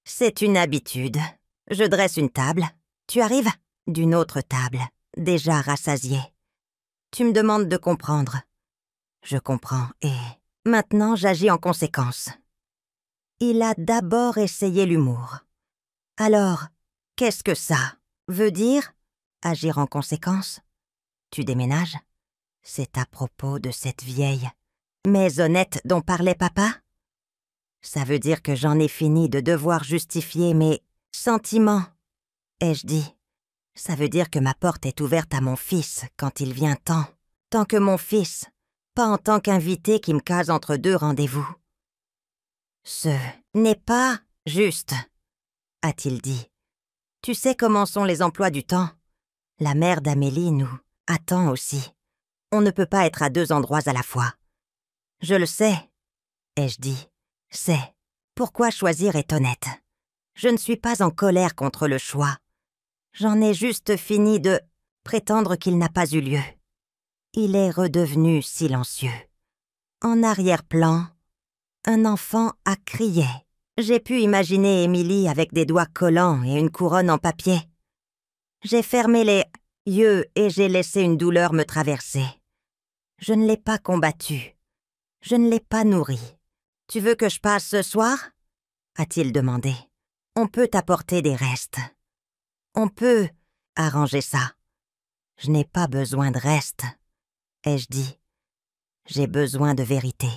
C'est une habitude. Je dresse une table. Tu arrives? D'une autre table, déjà rassasiée. Tu me demandes de comprendre. Je comprends et maintenant j'agis en conséquence. Il a d'abord essayé l'humour. Alors, qu'est-ce que ça veut dire, agir en conséquence? Tu déménages? C'est à propos de cette vieille maisonnette dont parlait papa? Ça veut dire que j'en ai fini de devoir justifier mes sentiments, ai-je dit. Ça veut dire que ma porte est ouverte à mon fils quand il vient tant que mon fils, pas en tant qu'invité qui me case entre deux rendez-vous. Ce n'est pas juste, a-t-il dit. Tu sais comment sont les emplois du temps. La mère d'Amélie nous attend aussi. On ne peut pas être à deux endroits à la fois. Je le sais, ai-je dit. C'est. Pourquoi choisir est honnête. Je ne suis pas en colère contre le choix. J'en ai juste fini de prétendre qu'il n'a pas eu lieu. Il est redevenu silencieux. En arrière-plan, un enfant a crié. J'ai pu imaginer Émilie avec des doigts collants et une couronne en papier. J'ai fermé les yeux et j'ai laissé une douleur me traverser. Je ne l'ai pas combattue. Je ne l'ai pas nourrie. Tu veux que je passe ce soir? A-t-il demandé. On peut apporter des restes. On peut arranger ça. Je n'ai pas besoin de restes, ai-je dit. J'ai besoin de vérité.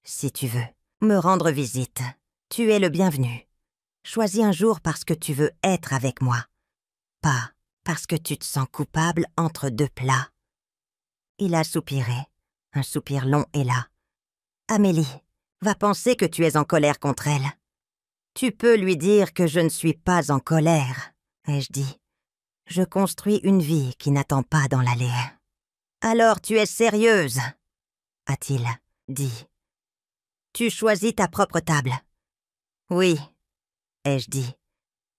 Si tu veux me rendre visite, tu es le bienvenu. Choisis un jour parce que tu veux être avec moi, pas parce que tu te sens coupable entre deux plats. Il a soupiré, un soupir long et las. Amélie va penser que tu es en colère contre elle. Tu peux lui dire que je ne suis pas en colère, ai-je dit. Je construis une vie qui n'attend pas dans l'allée. Alors tu es sérieuse, a-t-il dit. Tu choisis ta propre table. Oui, ai-je dit.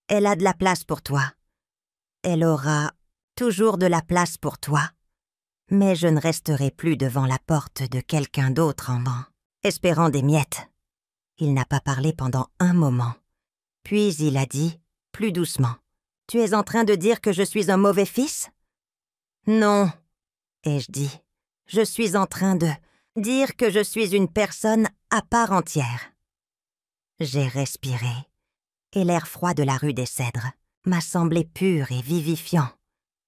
Elle a de la place pour toi. Elle aura toujours de la place pour toi. Mais je ne resterai plus devant la porte de quelqu'un d'autre en espérant des miettes. Il n'a pas parlé pendant un moment. Puis il a dit, plus doucement. Tu es en train de dire que je suis un mauvais fils? Non, ai-je dit. Je suis en train de dire que je suis une personne à part entière. J'ai respiré, et l'air froid de la rue des Cèdres m'a semblé pur et vivifiant,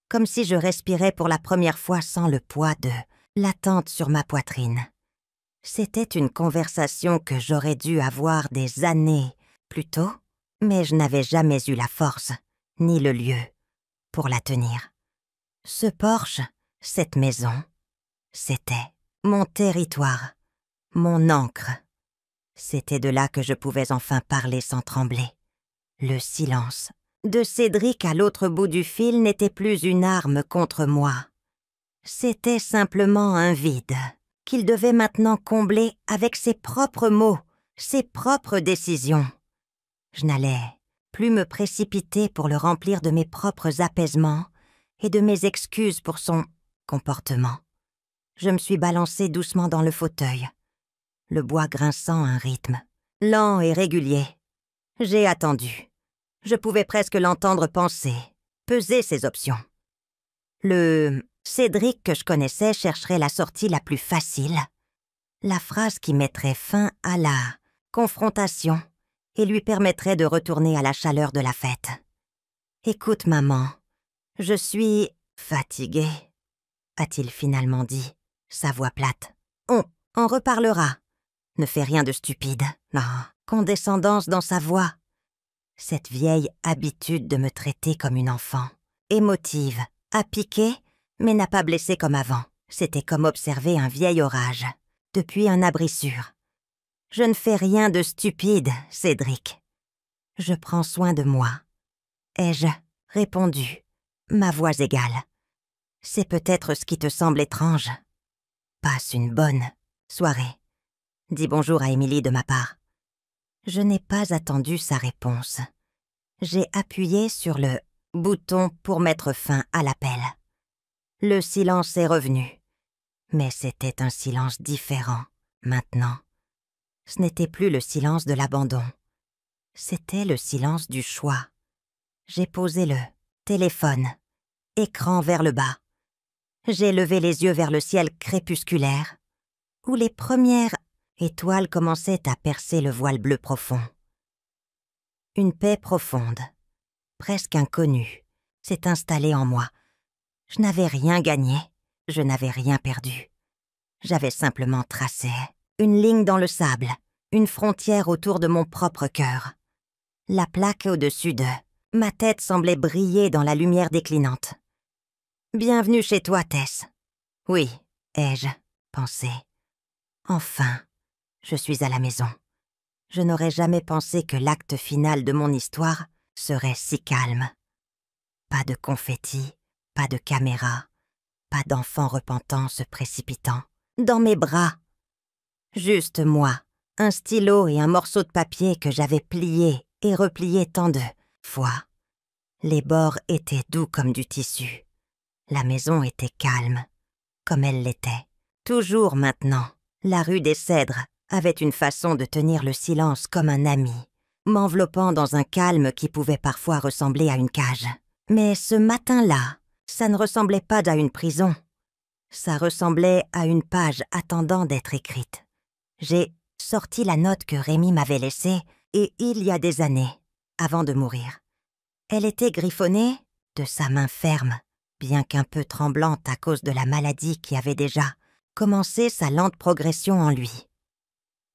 comme si je respirais pour la première fois sans le poids de l'attente sur ma poitrine. C'était une conversation que j'aurais dû avoir des années plus tôt, mais je n'avais jamais eu la force, ni le lieu, pour la tenir. Ce porche, cette maison, c'était mon territoire, mon ancre. C'était de là que je pouvais enfin parler sans trembler. Le silence de Cédric à l'autre bout du fil n'était plus une arme contre moi. C'était simplement un vide qu'il devait maintenant combler avec ses propres mots, ses propres décisions. Je n'allais plus me précipiter pour le remplir de mes propres apaisements et de mes excuses pour son comportement. Je me suis balancée doucement dans le fauteuil, le bois grinçant un rythme, lent et régulier. J'ai attendu. Je pouvais presque l'entendre penser, peser ses options. Le Cédric que je connaissais chercherait la sortie la plus facile, la phrase qui mettrait fin à la confrontation et lui permettrait de retourner à la chaleur de la fête. « Écoute, maman, je suis fatiguée, » a-t-il finalement dit, sa voix plate. « On en reparlera. Ne fais rien de stupide. » Non, condescendance dans sa voix. Cette vieille habitude de me traiter comme une enfant, émotive, a piqué, mais n'a pas blessé comme avant. C'était comme observer un vieil orage, depuis un abri sûr. Je ne fais rien de stupide, Cédric. Je prends soin de moi. Ai-je répondu, ma voix égale. C'est peut-être ce qui te semble étrange. Passe une bonne soirée. Dis bonjour à Émilie de ma part. » Je n'ai pas attendu sa réponse. J'ai appuyé sur le bouton pour mettre fin à l'appel. Le silence est revenu. Mais c'était un silence différent, maintenant. Ce n'était plus le silence de l'abandon. C'était le silence du choix. J'ai posé le téléphone, écran vers le bas. J'ai levé les yeux vers le ciel crépusculaire, où les premières étoiles commençaient à percer le voile bleu profond. Une paix profonde, presque inconnue, s'est installée en moi. Je n'avais rien gagné, je n'avais rien perdu. J'avais simplement tracé une ligne dans le sable, une frontière autour de mon propre cœur. La plaque au-dessus de ma tête semblait briller dans la lumière déclinante. « Bienvenue chez toi, Tess. »« Oui, » ai-je pensé. « Enfin, je suis à la maison. » Je n'aurais jamais pensé que l'acte final de mon histoire serait si calme. Pas de confettis, pas de caméra, pas d'enfant repentant se précipitant dans mes bras. Juste moi, un stylo et un morceau de papier que j'avais plié et replié tant de fois. Les bords étaient doux comme du tissu. La maison était calme, comme elle l'était. Toujours maintenant, la rue des Cèdres avait une façon de tenir le silence comme un ami, m'enveloppant dans un calme qui pouvait parfois ressembler à une cage. Mais ce matin-là, ça ne ressemblait pas à une prison. Ça ressemblait à une page attendant d'être écrite. J'ai sorti la note que Rémi m'avait laissée, et il y a des années, avant de mourir. Elle était griffonnée de sa main ferme, bien qu'un peu tremblante à cause de la maladie qui avait déjà commencé sa lente progression en lui.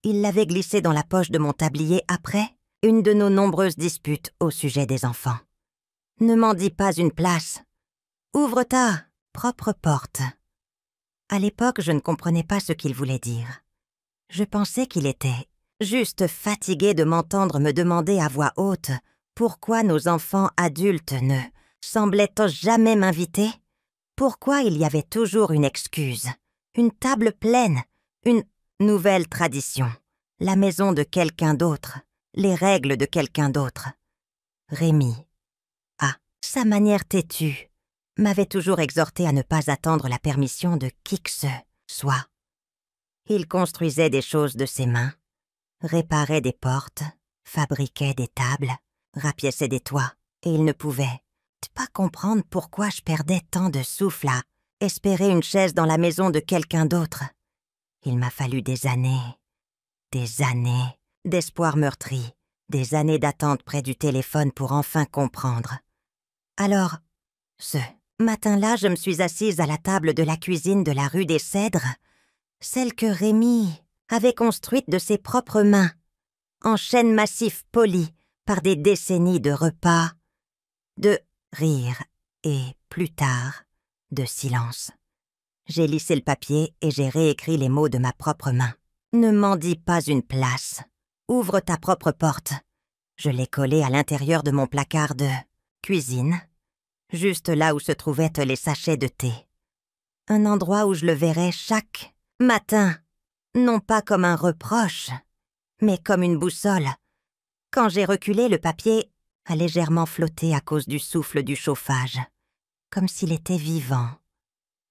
Il l'avait glissée dans la poche de mon tablier après une de nos nombreuses disputes au sujet des enfants. « Ne m'en dis pas une place. Ouvre ta propre porte. » À l'époque, je ne comprenais pas ce qu'il voulait dire. Je pensais qu'il était juste fatigué de m'entendre me demander à voix haute pourquoi nos enfants adultes ne semblaient jamais m'inviter, pourquoi il y avait toujours une excuse, une table pleine, une nouvelle tradition, la maison de quelqu'un d'autre, les règles de quelqu'un d'autre. Rémi, à sa manière têtue, m'avait toujours exhorté à ne pas attendre la permission de qui que ce soit. Il construisait des choses de ses mains, réparait des portes, fabriquait des tables, rapiéçait des toits, et il ne pouvait pas comprendre pourquoi je perdais tant de souffle à espérer une chaise dans la maison de quelqu'un d'autre. Il m'a fallu des années d'espoir meurtri, des années d'attente près du téléphone pour enfin comprendre. Alors, ce matin-là, je me suis assise à la table de la cuisine de la rue des Cèdres, celle que Rémi avait construite de ses propres mains, en chêne massif poli par des décennies de repas, de rire et, plus tard, de silence. J'ai lissé le papier et j'ai réécrit les mots de ma propre main. « Ne m'en dis pas une place. Ouvre ta propre porte. » Je l'ai collé à l'intérieur de mon placard de cuisine, juste là où se trouvaient les sachets de thé. Un endroit où je le verrais chaque matin, non pas comme un reproche, mais comme une boussole. Quand j'ai reculé, le papier a légèrement flotté à cause du souffle du chauffage, comme s'il était vivant,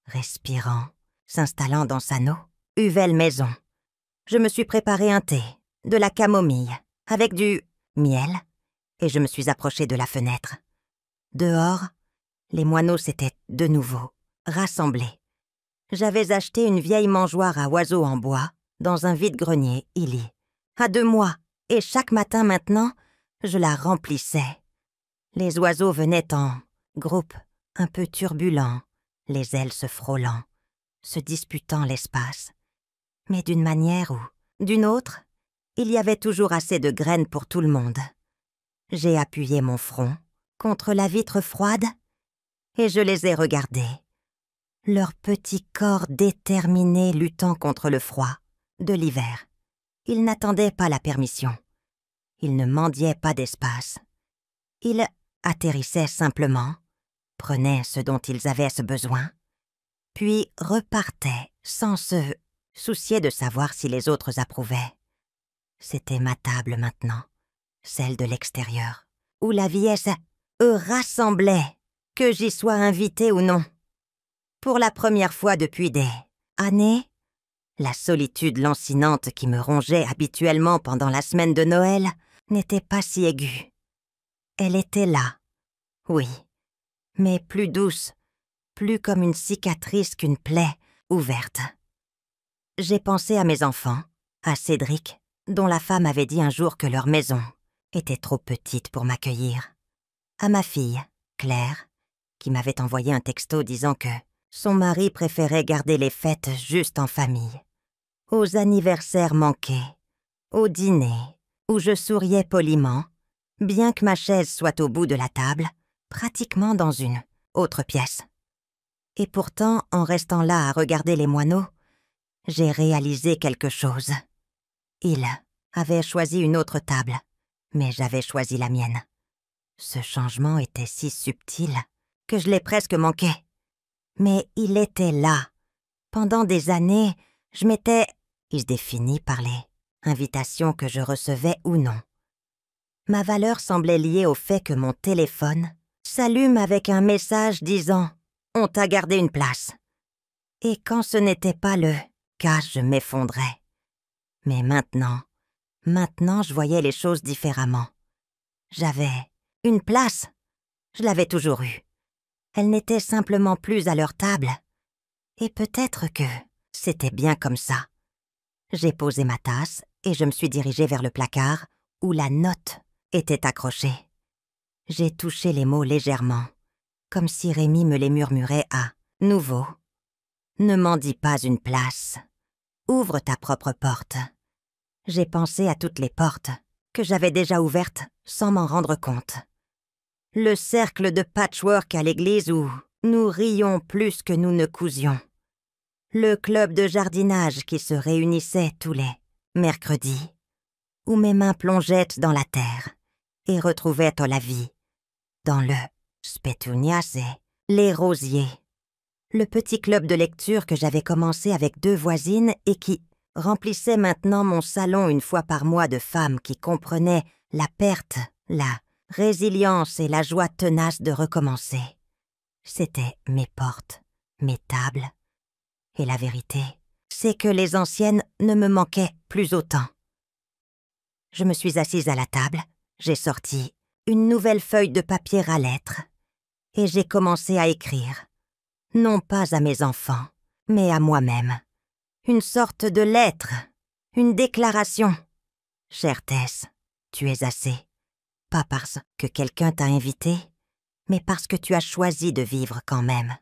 respirant, s'installant dans sa nouvelle maison. Je me suis préparé un thé, de la camomille, avec du miel, et je me suis approché de la fenêtre. Dehors, les moineaux s'étaient de nouveau rassemblés. J'avais acheté une vieille mangeoire à oiseaux en bois dans un vide-grenier, Illy, à 2 mois, et chaque matin maintenant, je la remplissais. Les oiseaux venaient en groupe, un peu turbulents, les ailes se frôlant, se disputant l'espace. Mais d'une manière ou d'une autre, il y avait toujours assez de graines pour tout le monde. J'ai appuyé mon front contre la vitre froide et je les ai regardés. Leurs petits corps déterminés luttant contre le froid de l'hiver. Ils n'attendaient pas la permission. Ils ne mendiaient pas d'espace. Ils atterrissaient simplement, prenaient ce dont ils avaient ce besoin, puis repartait sans se soucier de savoir si les autres approuvaient. C'était ma table maintenant, celle de l'extérieur, où la vieillesse rassemblait, que j'y sois invitée ou non. Pour la première fois depuis des années, la solitude lancinante qui me rongeait habituellement pendant la semaine de Noël n'était pas si aiguë. Elle était là, oui, mais plus douce, plus comme une cicatrice qu'une plaie ouverte. J'ai pensé à mes enfants, à Cédric, dont la femme avait dit un jour que leur maison était trop petite pour m'accueillir, à ma fille, Claire, qui m'avait envoyé un texto disant que son mari préférait garder les fêtes juste en famille, aux anniversaires manqués, aux dîners où je souriais poliment, bien que ma chaise soit au bout de la table, pratiquement dans une autre pièce. Et pourtant, en restant là à regarder les moineaux, j'ai réalisé quelque chose. Il avait choisi une autre table, mais j'avais choisi la mienne. Ce changement était si subtil que je l'ai presque manqué. Mais il était là. Pendant des années, je m'étais... Il se définit par les invitations que je recevais ou non. Ma valeur semblait liée au fait que mon téléphone s'allume avec un message disant « On t'a gardé une place ». Et quand ce n'était pas le cas, je m'effondrais. Mais maintenant, je voyais les choses différemment. J'avais une place. Je l'avais toujours eue. Elle n'était simplement plus à leur table. Et peut-être que c'était bien comme ça. J'ai posé ma tasse et je me suis dirigée vers le placard où la note était accrochée. J'ai touché les mots légèrement, comme si Rémi me les murmurait à nouveau. Ne m'en dis pas une place. Ouvre ta propre porte. J'ai pensé à toutes les portes que j'avais déjà ouvertes sans m'en rendre compte. Le cercle de patchwork à l'église où nous rions plus que nous ne cousions. Le club de jardinage qui se réunissait tous les mercredis, où mes mains plongeaient dans la terre et retrouvaient la vie, dans le spétunias et les rosiers. Le petit club de lecture que j'avais commencé avec 2 voisines et qui remplissait maintenant mon salon une fois par mois de femmes qui comprenaient la perte, la résilience et la joie tenace de recommencer. C'étaient mes portes, mes tables. Et la vérité, c'est que les anciennes ne me manquaient plus autant. Je me suis assise à la table, j'ai sorti une nouvelle feuille de papier à lettres et j'ai commencé à écrire, non pas à mes enfants, mais à moi-même. Une sorte de lettre, une déclaration. Chère Tess, tu es assez. Pas parce que quelqu'un t'a invité, mais parce que tu as choisi de vivre quand même.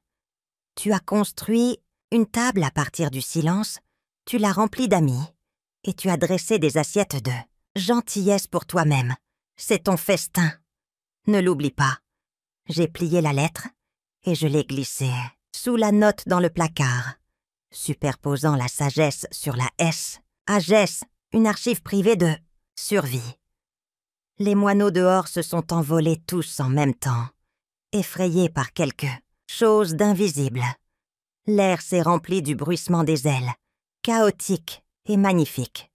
Tu as construit une table à partir du silence, tu l'as remplie d'amis, et tu as dressé des assiettes de gentillesse pour toi-même. C'est ton festin. Ne l'oublie pas. J'ai plié la lettre, et je l'ai glissée sous la note dans le placard, superposant la sagesse sur la S, Agesse, une archive privée de survie. Les moineaux dehors se sont envolés tous en même temps, effrayés par quelque chose d'invisible. L'air s'est rempli du bruissement des ailes, chaotique et magnifique.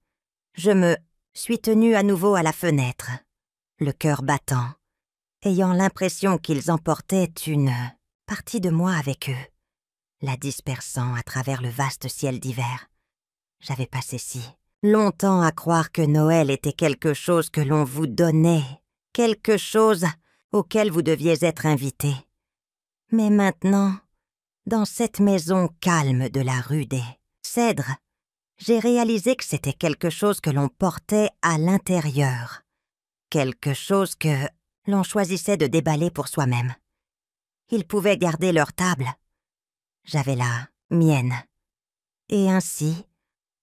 Je me suis tenue à nouveau à la fenêtre, le cœur battant, ayant l'impression qu'ils emportaient une partie de moi avec eux, la dispersant à travers le vaste ciel d'hiver. J'avais passé si longtemps à croire que Noël était quelque chose que l'on vous donnait, quelque chose auquel vous deviez être invité. Mais maintenant, dans cette maison calme de la rue des Cèdres, j'ai réalisé que c'était quelque chose que l'on portait à l'intérieur, quelque chose que l'on choisissait de déballer pour soi-même. Ils pouvaient garder leur table. J'avais la mienne. Et ainsi,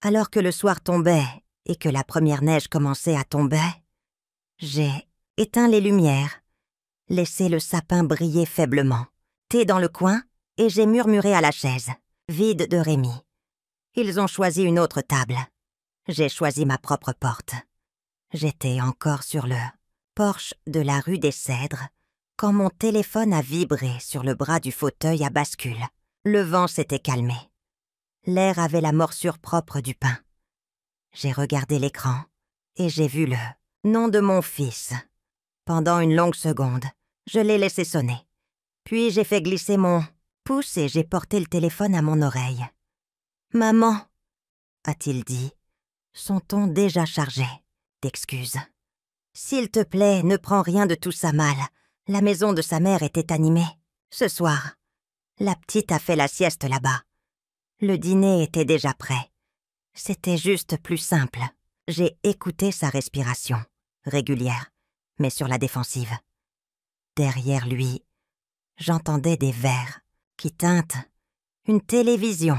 alors que le soir tombait et que la première neige commençait à tomber, j'ai éteint les lumières, laissé le sapin briller faiblement, thé dans le coin, et j'ai murmuré à la chaise, vide de Rémi. Ils ont choisi une autre table. J'ai choisi ma propre porte. J'étais encore sur le porche de la rue des Cèdres quand mon téléphone a vibré sur le bras du fauteuil à bascule, Le vent s'était calmé. L'air avait la morsure propre du pain. J'ai regardé l'écran et j'ai vu le nom de mon fils. Pendant une longue seconde, je l'ai laissé sonner. Puis j'ai fait glisser mon pouce et j'ai porté le téléphone à mon oreille. « Maman !» a-t-il dit, son ton déjà chargé d'excuses. « S'il te plaît, ne prends rien de tout ça mal. La maison de sa mère était animée. Ce soir, la petite a fait la sieste là-bas. Le dîner était déjà prêt. C'était juste plus simple. » J'ai écouté sa respiration, régulière, mais sur la défensive. Derrière lui, j'entendais des verres qui tintent, une télévision,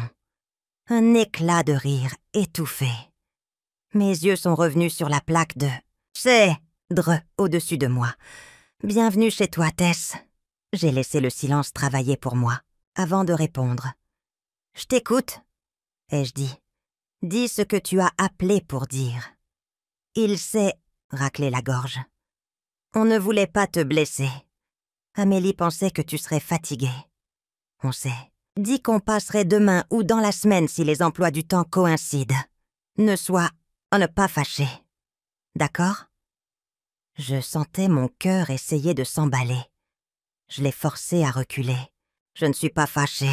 un éclat de rire étouffé. Mes yeux sont revenus sur la plaque de « Cèdre » au-dessus de moi. « Bienvenue chez toi, Tess. » J'ai laissé le silence travailler pour moi, avant de répondre. « Je t'écoute, » ai-je dit. « Dis ce que tu as appelé pour dire. » Il s'est raclé la gorge. « On ne voulait pas te blesser. Amélie pensait que tu serais fatiguée. On s'est dit qu'on passerait demain ou dans la semaine si les emplois du temps coïncident. Ne sois pas fâché. D'accord ?» Je sentais mon cœur essayer de s'emballer. Je l'ai forcé à reculer. « Je ne suis pas fâchée, »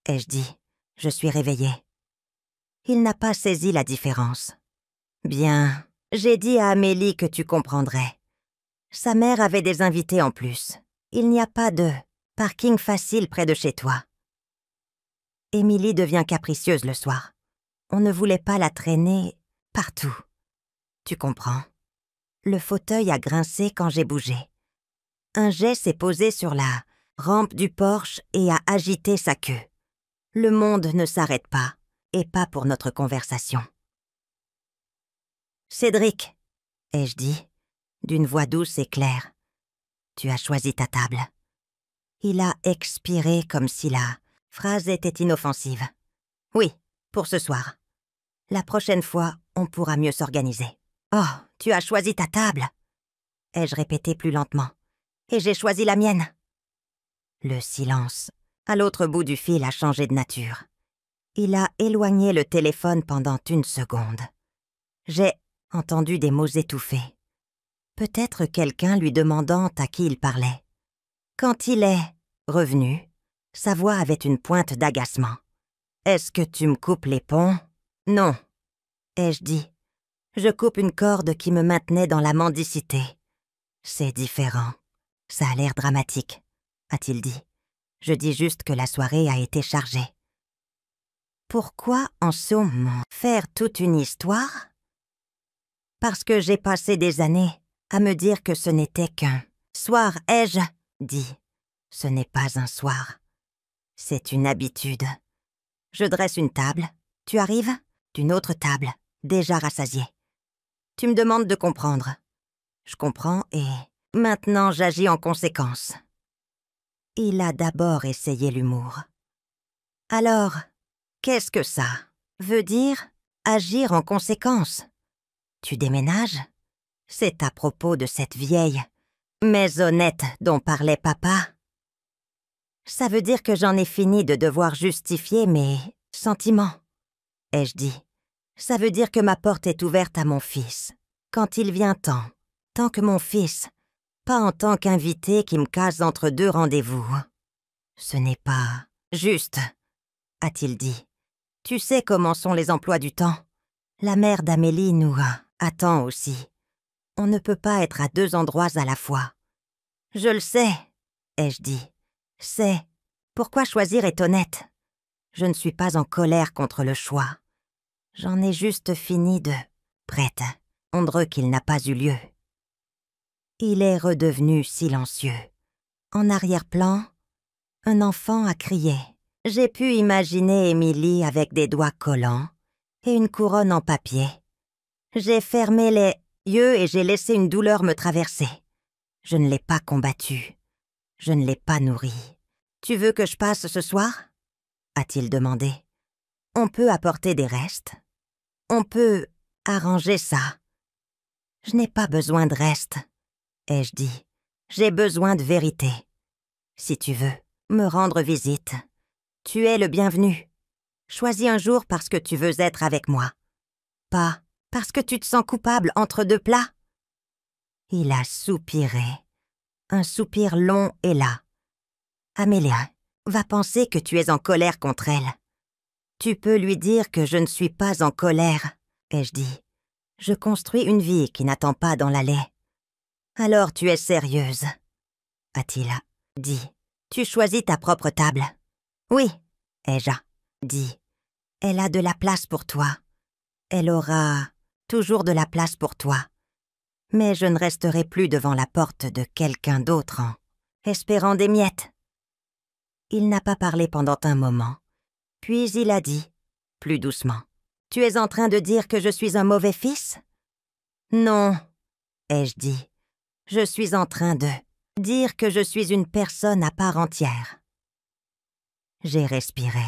ai-je dit. « Je suis réveillée. » Il n'a pas saisi la différence. « Bien, j'ai dit à Amélie que tu comprendrais. Sa mère avait des invités en plus. Il n'y a pas de parking facile près de chez toi. Émilie devient capricieuse le soir. On ne voulait pas la traîner partout. Tu comprends. Le fauteuil a grincé quand j'ai bougé. Un jet s'est posé sur la rampe du porche et a agité sa queue. Le monde ne s'arrête pas, et pas pour notre conversation. « Cédric, » ai-je dit, d'une voix douce et claire, « tu as choisi ta table. » Il a expiré comme si la phrase était inoffensive. « Oui, pour ce soir. La prochaine fois, on pourra mieux s'organiser. »« Oh, tu as choisi ta table !» ai-je répété plus lentement. « Et j'ai choisi la mienne. » Le silence, à l'autre bout du fil, a changé de nature. Il a éloigné le téléphone pendant une seconde. J'ai entendu des mots étouffés. Peut-être quelqu'un lui demandant à qui il parlait. Quand il est revenu, sa voix avait une pointe d'agacement. « Est-ce que tu me coupes les ponts ?»« Non, » ai-je dit. « Je coupe une corde qui me maintenait dans la mendicité. »« C'est différent. Ça a l'air dramatique, » a-t-il dit. « Je dis juste que la soirée a été chargée. » Pourquoi en ce moment faire toute une histoire ? Parce que j'ai passé des années à me dire que ce n'était qu'un soir, ai-je dit. Ce n'est pas un soir. C'est une habitude. Je dresse une table. Tu arrives d'une autre table, déjà rassasiée. Tu me demandes de comprendre. Je comprends et maintenant j'agis en conséquence. Il a d'abord essayé l'humour. Alors, qu'est-ce que ça veut dire agir en conséquence ? Tu déménages ? C'est à propos de cette vieille maisonnette dont parlait papa. Ça veut dire que j'en ai fini de devoir justifier mes sentiments, ai-je dit. Ça veut dire que ma porte est ouverte à mon fils, quand il vient tant que mon fils, pas en tant qu'invité qui me case entre deux rendez-vous. Ce n'est pas juste, a-t-il dit. Tu sais comment sont les emplois du temps. La mère d'Amélie nous attend aussi. On ne peut pas être à deux endroits à la fois. Je le sais, ai-je dit. C'est pourquoi choisir est honnête. Je ne suis pas en colère contre le choix. J'en ai juste fini de prétendre qu'il n'a pas eu lieu. Il est redevenu silencieux. En arrière-plan, un enfant a crié. J'ai pu imaginer Émilie avec des doigts collants et une couronne en papier. J'ai fermé les yeux et j'ai laissé une douleur me traverser. Je ne l'ai pas combattue. Je ne l'ai pas nourrie. « Tu veux que je passe ce soir ?» a-t-il demandé. « On peut apporter des restes. On peut arranger ça. » « Je n'ai pas besoin de restes, » ai-je dit. « J'ai besoin de vérité. Si tu veux me rendre visite, Tu es le bienvenu. Choisis un jour parce que tu veux être avec moi. Pas parce que tu te sens coupable entre deux plats. » Il a soupiré. Un soupir long et las. « Amélia va penser que tu es en colère contre elle. » « Tu peux lui dire que je ne suis pas en colère, » ai-je dit. « Je construis une vie qui n'attend pas dans l'allée. »« Alors tu es sérieuse, » a-t-il dit. « Tu choisis ta propre table. »« Oui, » ai-je dit. « Elle a de la place pour toi. Elle aura toujours de la place pour toi. Mais je ne resterai plus devant la porte de quelqu'un d'autre en espérant des miettes. » Il n'a pas parlé pendant un moment. Puis il a dit, plus doucement, « Tu es en train de dire que je suis un mauvais fils? »« Non, » ai-je dit. « Je suis en train de dire que je suis une personne à part entière. » J'ai respiré.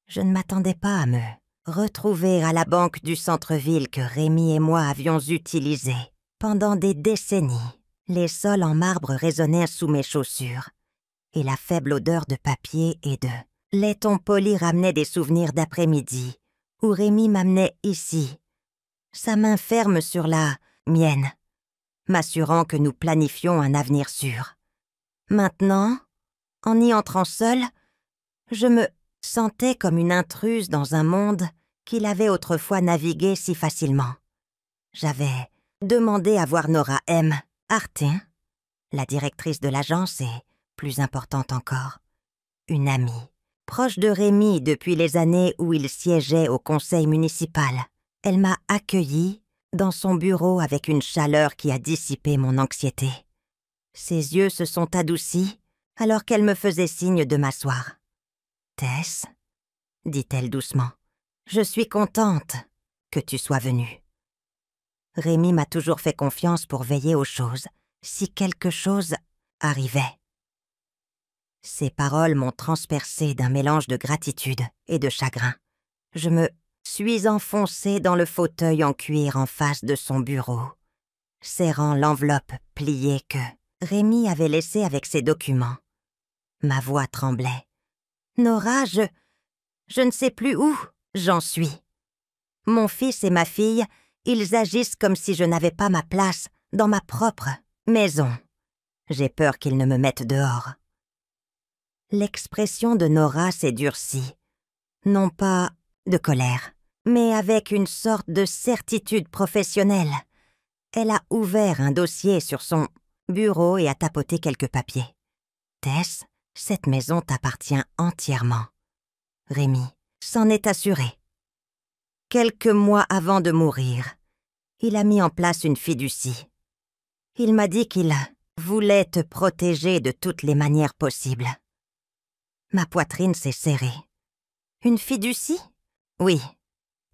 Je ne m'attendais pas à me retrouver à la banque du centre-ville que Rémi et moi avions utilisée pendant des décennies. Les sols en marbre résonnaient sous mes chaussures, et la faible odeur de papier et de laiton poli ramenait des souvenirs d'après-midi où Rémi m'amenait ici, sa main ferme sur la mienne, m'assurant que nous planifions un avenir sûr. Maintenant, en y entrant seule, je me sentais comme une intruse dans un monde qu'il avait autrefois navigué si facilement. J'avais demandé à voir Nora M. Artin, la directrice de l'agence et, plus importante encore, une amie. Proche de Rémi depuis les années où il siégeait au conseil municipal, elle m'a accueillie dans son bureau avec une chaleur qui a dissipé mon anxiété. Ses yeux se sont adoucis alors qu'elle me faisait signe de m'asseoir. « Tess, » dit-elle doucement, « je suis contente que tu sois venue. » Rémi m'a toujours fait confiance pour veiller aux choses, si quelque chose arrivait. Ces paroles m'ont transpercé d'un mélange de gratitude et de chagrin. Je me suis enfoncée dans le fauteuil en cuir en face de son bureau, serrant l'enveloppe pliée que Rémi avait laissée avec ses documents. Ma voix tremblait. « Nora, je ne sais plus où j'en suis. Mon fils et ma fille, ils agissent comme si je n'avais pas ma place dans ma propre maison. J'ai peur qu'ils ne me mettent dehors. » L'expression de Nora s'est durcie, non pas de colère, mais avec une sorte de certitude professionnelle. Elle a ouvert un dossier sur son bureau et a tapoté quelques papiers. « Tess, cette maison t'appartient entièrement. » Rémi s'en est assuré. Quelques mois avant de mourir, il a mis en place une fiducie. Il m'a dit qu'il voulait te protéger de toutes les manières possibles. Ma poitrine s'est serrée. « Une fiducie ? » ?»« Oui, »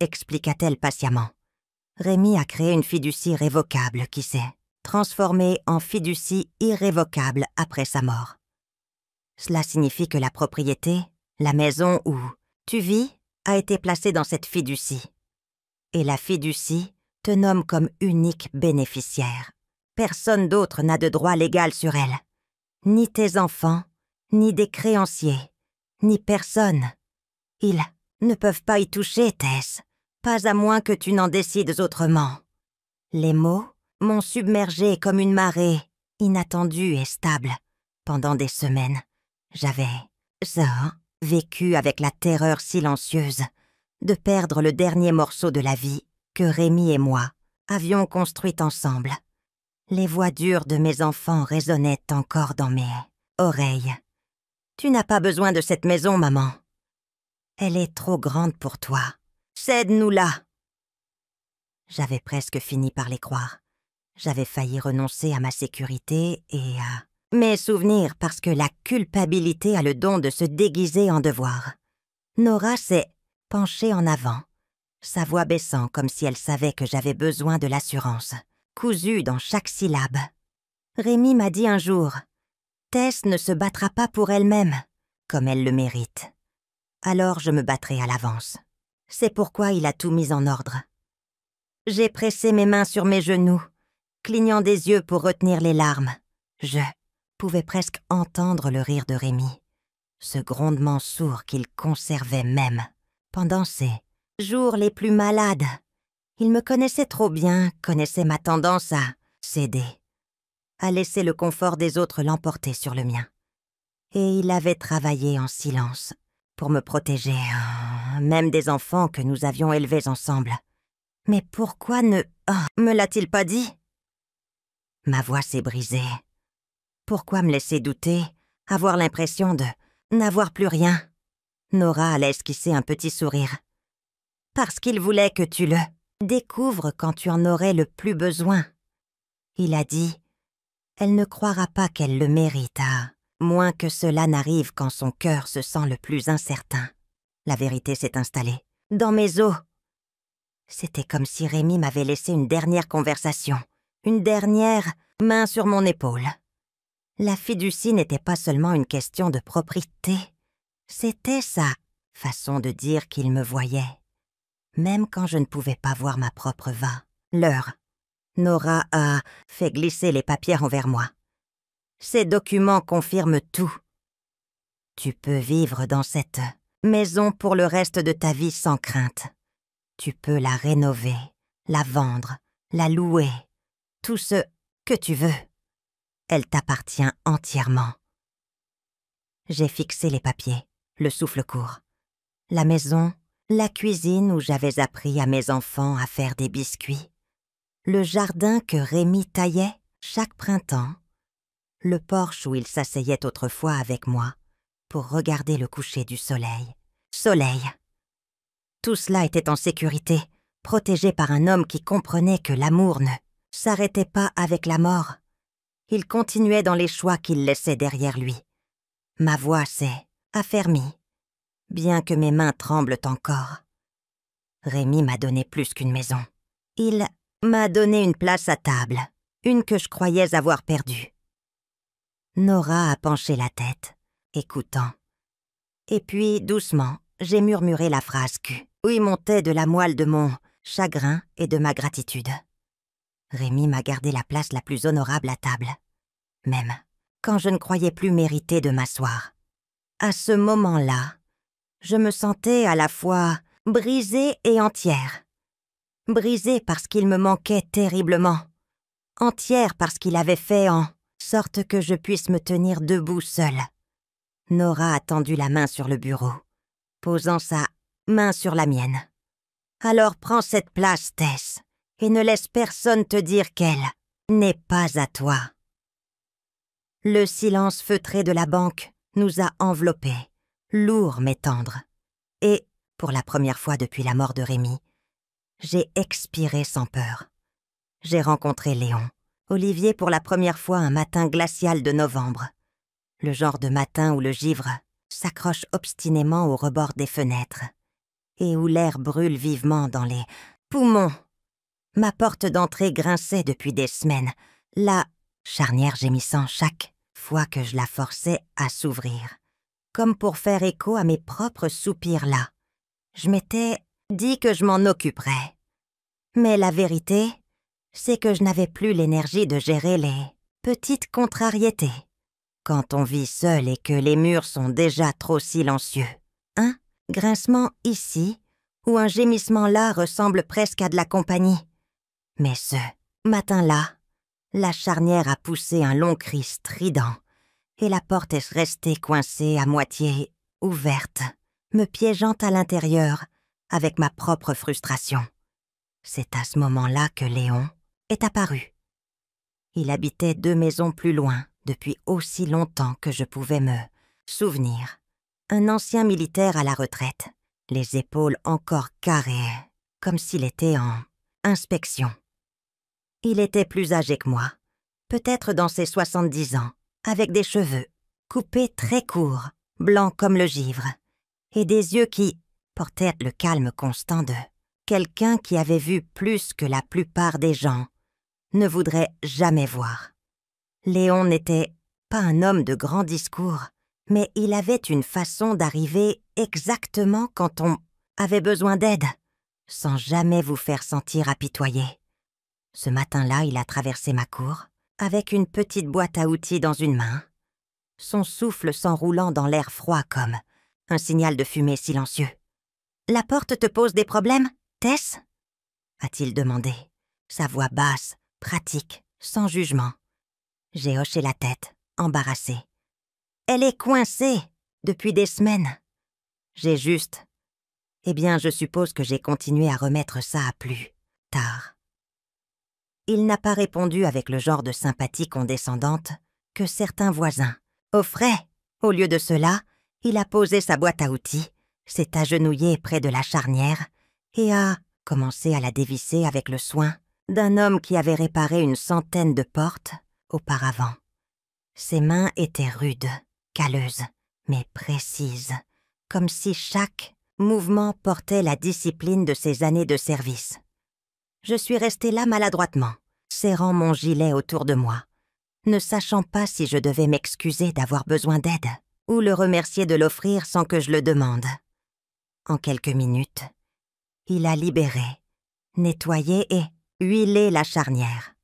expliqua-t-elle patiemment. Rémi a créé une fiducie révocable qui s'est transformée en fiducie irrévocable après sa mort. Cela signifie que la propriété, la maison où tu vis, a été placée dans cette fiducie. Et la fiducie te nomme comme unique bénéficiaire. Personne d'autre n'a de droit légal sur elle. Ni tes enfants, ni des créanciers, ni personne. Ils ne peuvent pas y toucher, Tess, pas à moins que tu n'en décides autrement. Les mots m'ont submergée comme une marée, inattendue et stable. Pendant des semaines, j'avais vécu avec la terreur silencieuse de perdre le dernier morceau de la vie que Rémi et moi avions construite ensemble. Les voix dures de mes enfants résonnaient encore dans mes oreilles. « Tu n'as pas besoin de cette maison, maman. Elle est trop grande pour toi. Cède-nous-la. » J'avais presque fini par les croire. J'avais failli renoncer à ma sécurité et à mes souvenirs parce que la culpabilité a le don de se déguiser en devoir. Nora s'est penchée en avant, sa voix baissant comme si elle savait que j'avais besoin de l'assurance, cousue dans chaque syllabe. Rémi m'a dit un jour, « Tess ne se battra pas pour elle-même, comme elle le mérite. Alors je me battrai à l'avance. » C'est pourquoi il a tout mis en ordre. J'ai pressé mes mains sur mes genoux, clignant des yeux pour retenir les larmes. Je pouvais presque entendre le rire de Rémi. ce grondement sourd qu'il conservait même pendant ses jours les plus malades. Il me connaissait trop bien, connaissait ma tendance à céder, à laisser le confort des autres l'emporter sur le mien. Et il avait travaillé en silence pour me protéger, même des enfants que nous avions élevés ensemble. Mais pourquoi me l'a-t-il pas dit? Ma voix s'est brisée. Pourquoi me laisser douter, avoir l'impression de n'avoir plus rien? Nora allait esquisser un petit sourire. Parce qu'il voulait que tu le découvres quand tu en aurais le plus besoin. Il a dit, elle ne croira pas qu'elle le mérite, à moins que cela n'arrive quand son cœur se sent le plus incertain. La vérité s'est installée dans mes os. C'était comme si Rémi m'avait laissé une dernière conversation, une dernière main sur mon épaule. La fiducie n'était pas seulement une question de propriété, c'était sa façon de dire qu'il me voyait. Même quand je ne pouvais pas voir ma propre l'heure. Nora a fait glisser les papiers envers moi. Ces documents confirment tout. Tu peux vivre dans cette maison pour le reste de ta vie sans crainte. Tu peux la rénover, la vendre, la louer, tout ce que tu veux. Elle t'appartient entièrement. J'ai fixé les papiers, le souffle court. La maison, la cuisine où j'avais appris à mes enfants à faire des biscuits, le jardin que Rémi taillait chaque printemps, le porche où il s'asseyait autrefois avec moi pour regarder le coucher du soleil. Soleil! Tout cela était en sécurité, protégé par un homme qui comprenait que l'amour ne s'arrêtait pas avec la mort. Il continuait dans les choix qu'il laissait derrière lui. Ma voix s'est affermie, bien que mes mains tremblent encore. Rémi m'a donné plus qu'une maison. Il m'a donné une place à table, une que je croyais avoir perdue. Nora a penché la tête, écoutant. Et puis, doucement, j'ai murmuré la phrase où il montait de la moelle de mon chagrin et de ma gratitude. Rémi m'a gardé la place la plus honorable à table, même quand je ne croyais plus mériter de m'asseoir. À ce moment-là, je me sentais à la fois brisée et entière. Brisée parce qu'il me manquait terriblement, entière parce qu'il avait fait en sorte que je puisse me tenir debout seule. Nora a tendu la main sur le bureau, posant sa main sur la mienne. « Alors prends cette place, Tess, et ne laisse personne te dire qu'elle n'est pas à toi. » Le silence feutré de la banque nous a enveloppés, lourd mais tendre. Et, pour la première fois depuis la mort de Rémi, j'ai expiré sans peur. J'ai rencontré Léon, Olivier pour la première fois un matin glacial de novembre. Le genre de matin où le givre s'accroche obstinément au rebord des fenêtres et où l'air brûle vivement dans les poumons. Ma porte d'entrée grinçait depuis des semaines, la charnière gémissant chaque fois que je la forçais à s'ouvrir, comme pour faire écho à mes propres soupirs là. Je m'étais dit que je m'en occuperais. Mais la vérité, c'est que je n'avais plus l'énergie de gérer les petites contrariétés. Quand on vit seul et que les murs sont déjà trop silencieux. Un grincement ici ou un gémissement là ressemble presque à de la compagnie. Mais ce matin-là, la charnière a poussé un long cri strident et la porte est restée coincée à moitié ouverte, me piégeant à l'intérieur avec ma propre frustration. C'est à ce moment-là que Léon est apparu. Il habitait 2 maisons plus loin depuis aussi longtemps que je pouvais me souvenir. Un ancien militaire à la retraite, les épaules encore carrées, comme s'il était en inspection. Il était plus âgé que moi, peut-être dans ses 70 ans, avec des cheveux coupés très courts, blancs comme le givre, et des yeux qui portaient le calme constant de quelqu'un qui avait vu plus que la plupart des gens ne voudraient jamais voir. Léon n'était pas un homme de grands discours, mais il avait une façon d'arriver exactement quand on avait besoin d'aide, sans jamais vous faire sentir apitoyé. Ce matin-là, il a traversé ma cour, avec une petite boîte à outils dans une main. son souffle s'enroulant dans l'air froid comme un signal de fumée silencieux. « La porte te pose des problèmes, Tess ?» a-t-il demandé, sa voix basse, pratique, sans jugement. J'ai hoché la tête, embarrassée. « Elle est coincée depuis des semaines. » J'ai juste... Eh bien, je suppose que j'ai continué à remettre ça à plus tard. Il n'a pas répondu avec le genre de sympathie condescendante que certains voisins offraient. Au lieu de cela, il a posé sa boîte à outils, s'est agenouillé près de la charnière et a commencé à la dévisser avec le soin d'un homme qui avait réparé une centaine de portes auparavant. Ses mains étaient rudes, calleuses, mais précises, comme si chaque mouvement portait la discipline de ses années de service. Je suis restée là maladroitement, serrant mon gilet autour de moi, ne sachant pas si je devais m'excuser d'avoir besoin d'aide ou le remercier de l'offrir sans que je le demande. En quelques minutes, il a libéré, nettoyé et huilé la charnière.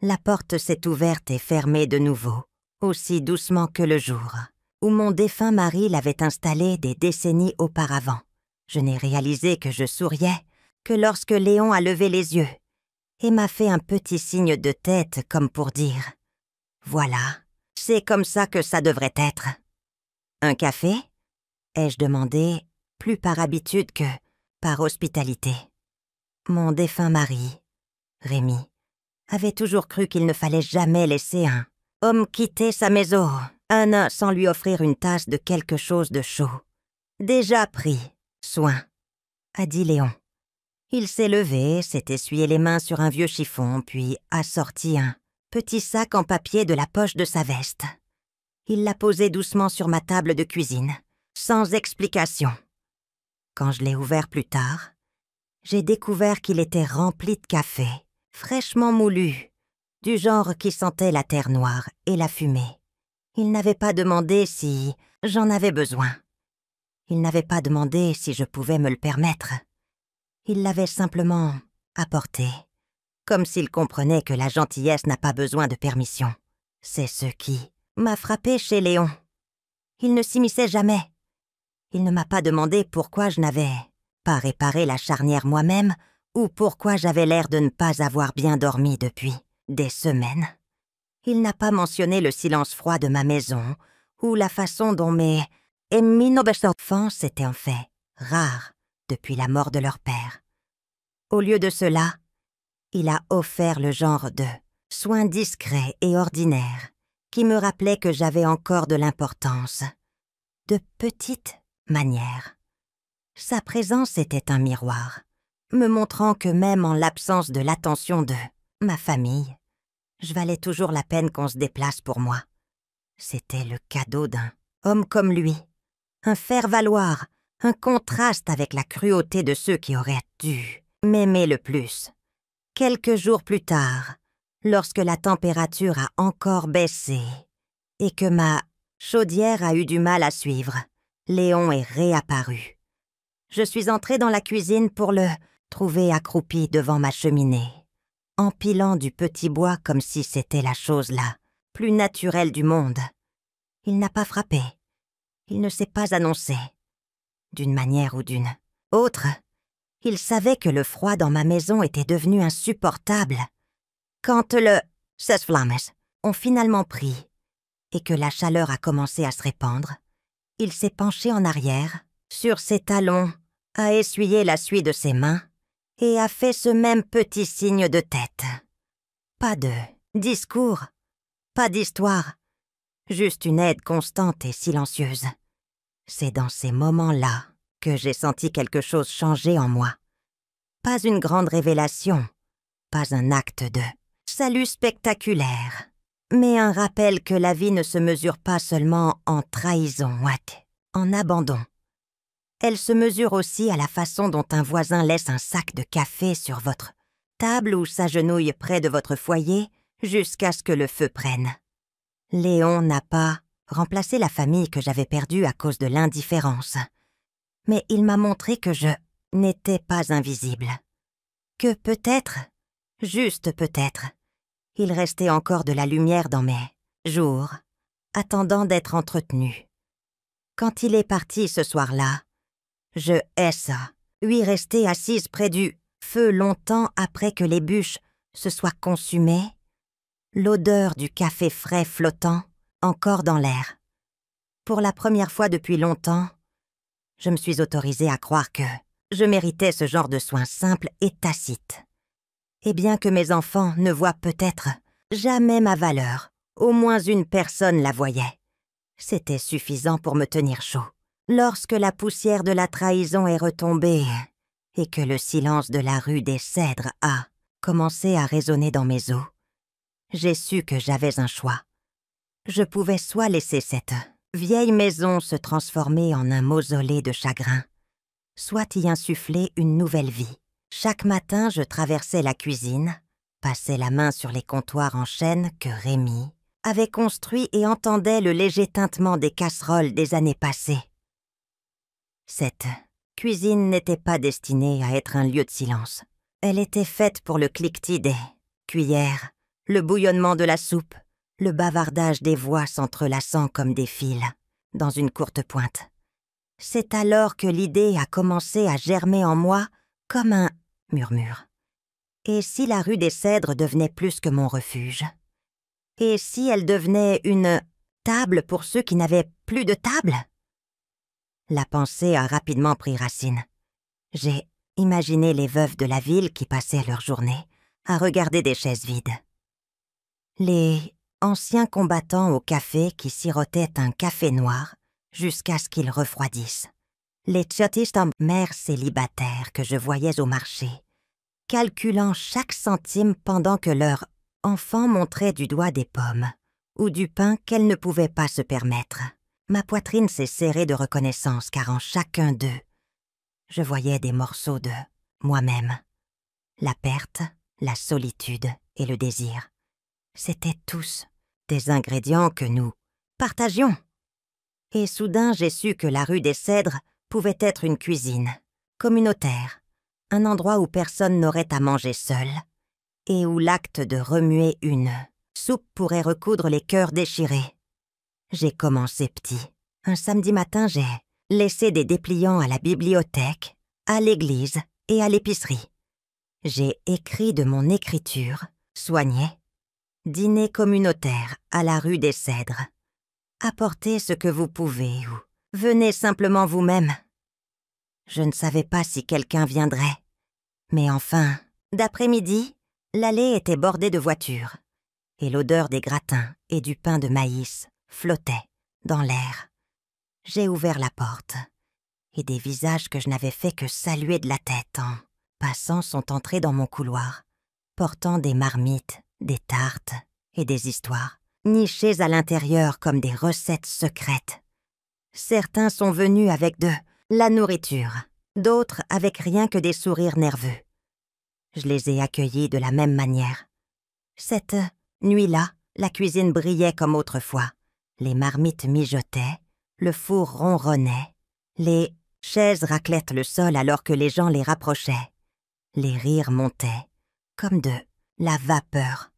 La porte s'est ouverte et fermée de nouveau, aussi doucement que le jour, où mon défunt mari l'avait installée des décennies auparavant. Je n'ai réalisé que je souriais que lorsque Léon a levé les yeux et m'a fait un petit signe de tête comme pour dire « Voilà, c'est comme ça que ça devrait être. »« Un café ?» ai-je demandé, plus par habitude que par hospitalité. Mon défunt mari, Rémi, avait toujours cru qu'il ne fallait jamais laisser un homme quitter sa maison, sans lui offrir une tasse de quelque chose de chaud. « Déjà pris soin », a dit Léon. Il s'est levé, s'est essuyé les mains sur un vieux chiffon, puis a sorti un petit sac en papier de la poche de sa veste. Il l'a posé doucement sur ma table de cuisine, sans explication. Quand je l'ai ouvert plus tard, j'ai découvert qu'il était rempli de café, fraîchement moulu, du genre qui sentait la terre noire et la fumée. Il n'avait pas demandé si j'en avais besoin. Il n'avait pas demandé si je pouvais me le permettre. Il l'avait simplement apporté, comme s'il comprenait que la gentillesse n'a pas besoin de permission. C'est ce qui m'a frappé chez Léon. Il ne s'immisçait jamais. Il ne m'a pas demandé pourquoi je n'avais pas réparé la charnière moi-même ou pourquoi j'avais l'air de ne pas avoir bien dormi depuis des semaines. Il n'a pas mentionné le silence froid de ma maison ou la façon dont mes enfants s'étaient en fait rares depuis la mort de leur père. Au lieu de cela, il a offert le genre de soin discret et ordinaire qui me rappelait que j'avais encore de l'importance, de petites manières. Sa présence était un miroir, me montrant que même en l'absence de l'attention de ma famille, je valais toujours la peine qu'on se déplace pour moi. C'était le cadeau d'un homme comme lui, un faire-valoir, un contraste avec la cruauté de ceux qui auraient dû m'aimer le plus. Quelques jours plus tard, lorsque la température a encore baissé et que ma chaudière a eu du mal à suivre, Léon est réapparu. Je suis entrée dans la cuisine pour le trouver accroupi devant ma cheminée, empilant du petit bois comme si c'était la chose la plus naturelle du monde. Il n'a pas frappé. Il ne s'est pas annoncé. D'une manière ou d'une autre, il savait que le froid dans ma maison était devenu insupportable. Quand le flammes ont finalement pris et que la chaleur a commencé à se répandre, il s'est penché en arrière, sur ses talons, a essuyé la suie de ses mains et a fait ce même petit signe de tête. Pas de discours, pas d'histoire, juste une aide constante et silencieuse. C'est dans ces moments-là que j'ai senti quelque chose changer en moi. Pas une grande révélation, pas un acte de salut spectaculaire, mais un rappel que la vie ne se mesure pas seulement en trahison, en abandon. Elle se mesure aussi à la façon dont un voisin laisse un sac de café sur votre table ou s'agenouille près de votre foyer jusqu'à ce que le feu prenne. Léon n'a pas remplacé la famille que j'avais perdue à cause de l'indifférence, mais il m'a montré que je n'étais pas invisible, que peut-être, juste peut-être, il restait encore de la lumière dans mes jours attendant d'être entretenu. Quand il est parti ce soir-là, je hais ça, lui rester assise près du feu longtemps après que les bûches se soient consumées, l'odeur du café frais flottant encore dans l'air. Pour la première fois depuis longtemps, je me suis autorisée à croire que je méritais ce genre de soins simples et tacites. Et bien que mes enfants ne voient peut-être jamais ma valeur, au moins une personne la voyait. C'était suffisant pour me tenir chaud. Lorsque la poussière de la trahison est retombée et que le silence de la rue des Cèdres a commencé à résonner dans mes os, j'ai su que j'avais un choix. Je pouvais soit laisser cette vieille maison se transformer en un mausolée de chagrin, soit y insuffler une nouvelle vie. Chaque matin, je traversais la cuisine, passais la main sur les comptoirs en chêne que Rémi avait construits et entendais le léger tintement des casseroles des années passées. Cette cuisine n'était pas destinée à être un lieu de silence. Elle était faite pour le cliquetis des cuillères, le bouillonnement de la soupe, le bavardage des voix s'entrelaçant comme des fils dans une courte pointe. C'est alors que l'idée a commencé à germer en moi comme un murmure. Et si la rue des Cèdres devenait plus que mon refuge? Et si elle devenait une table pour ceux qui n'avaient plus de table? La pensée a rapidement pris racine. J'ai imaginé les veuves de la ville qui passaient leur journée à regarder des chaises vides. Les anciens combattants au café qui sirotaient un café noir jusqu'à ce qu'ils refroidissent. Les tchotistes mères célibataires que je voyais au marché, calculant chaque centime pendant que leur enfant montrait du doigt des pommes ou du pain qu'elles ne pouvaient pas se permettre. Ma poitrine s'est serrée de reconnaissance car en chacun d'eux, je voyais des morceaux de moi-même. La perte, la solitude et le désir. C'étaient tous des ingrédients que nous partagions. Et soudain, j'ai su que la rue des Cèdres pouvait être une cuisine, communautaire, un endroit où personne n'aurait à manger seul, et où l'acte de remuer une soupe pourrait recoudre les cœurs déchirés. J'ai commencé petit. Un samedi matin, j'ai laissé des dépliants à la bibliothèque, à l'église et à l'épicerie. J'ai écrit de mon écriture, soigné, dîner communautaire à la rue des Cèdres. Apportez ce que vous pouvez ou venez simplement vous-même. Je ne savais pas si quelqu'un viendrait. Mais enfin, d'après-midi, l'allée était bordée de voitures et l'odeur des gratins et du pain de maïs flottait dans l'air. J'ai ouvert la porte et des visages que je n'avais fait que saluer de la tête en passant sont entrés dans mon couloir, portant des marmites, des tartes et des histoires, nichées à l'intérieur comme des recettes secrètes. Certains sont venus avec de la nourriture, d'autres avec rien que des sourires nerveux. Je les ai accueillis de la même manière. Cette nuit-là, la cuisine brillait comme autrefois. Les marmites mijotaient, le four ronronnait, les chaises raclaient le sol alors que les gens les rapprochaient. Les rires montaient, comme de la vapeur.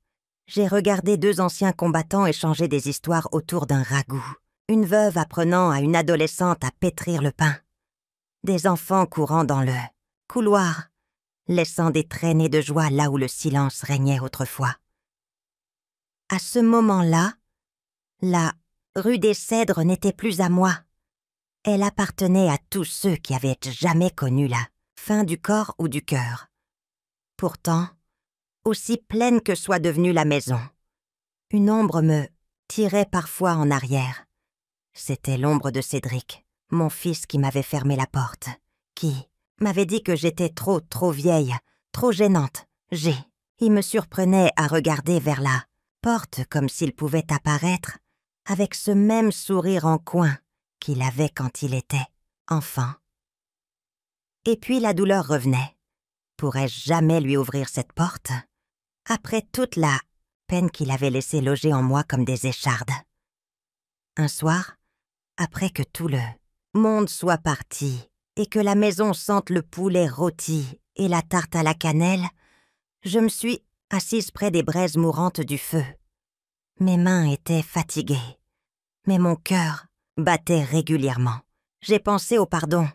J'ai regardé deux anciens combattants échanger des histoires autour d'un ragoût, une veuve apprenant à une adolescente à pétrir le pain, des enfants courant dans le couloir, laissant des traînées de joie là où le silence régnait autrefois. À ce moment-là, la rue des Cèdres n'était plus à moi. Elle appartenait à tous ceux qui avaient jamais connu la fin du corps ou du cœur. Pourtant, aussi pleine que soit devenue la maison, une ombre me tirait parfois en arrière. C'était l'ombre de Cédric, mon fils qui m'avait fermé la porte, qui m'avait dit que j'étais trop vieille, trop gênante. Il me surprenait à regarder vers la porte comme s'il pouvait apparaître avec ce même sourire en coin qu'il avait quand il était enfant. Et puis la douleur revenait. Pourrais-je jamais lui ouvrir cette porte, après toute la peine qu'il avait laissé loger en moi comme des échardes? Un soir, après que tout le monde soit parti et que la maison sente le poulet rôti et la tarte à la cannelle, je me suis assise près des braises mourantes du feu. Mes mains étaient fatiguées. mais mon cœur battait régulièrement. J'ai pensé au pardon,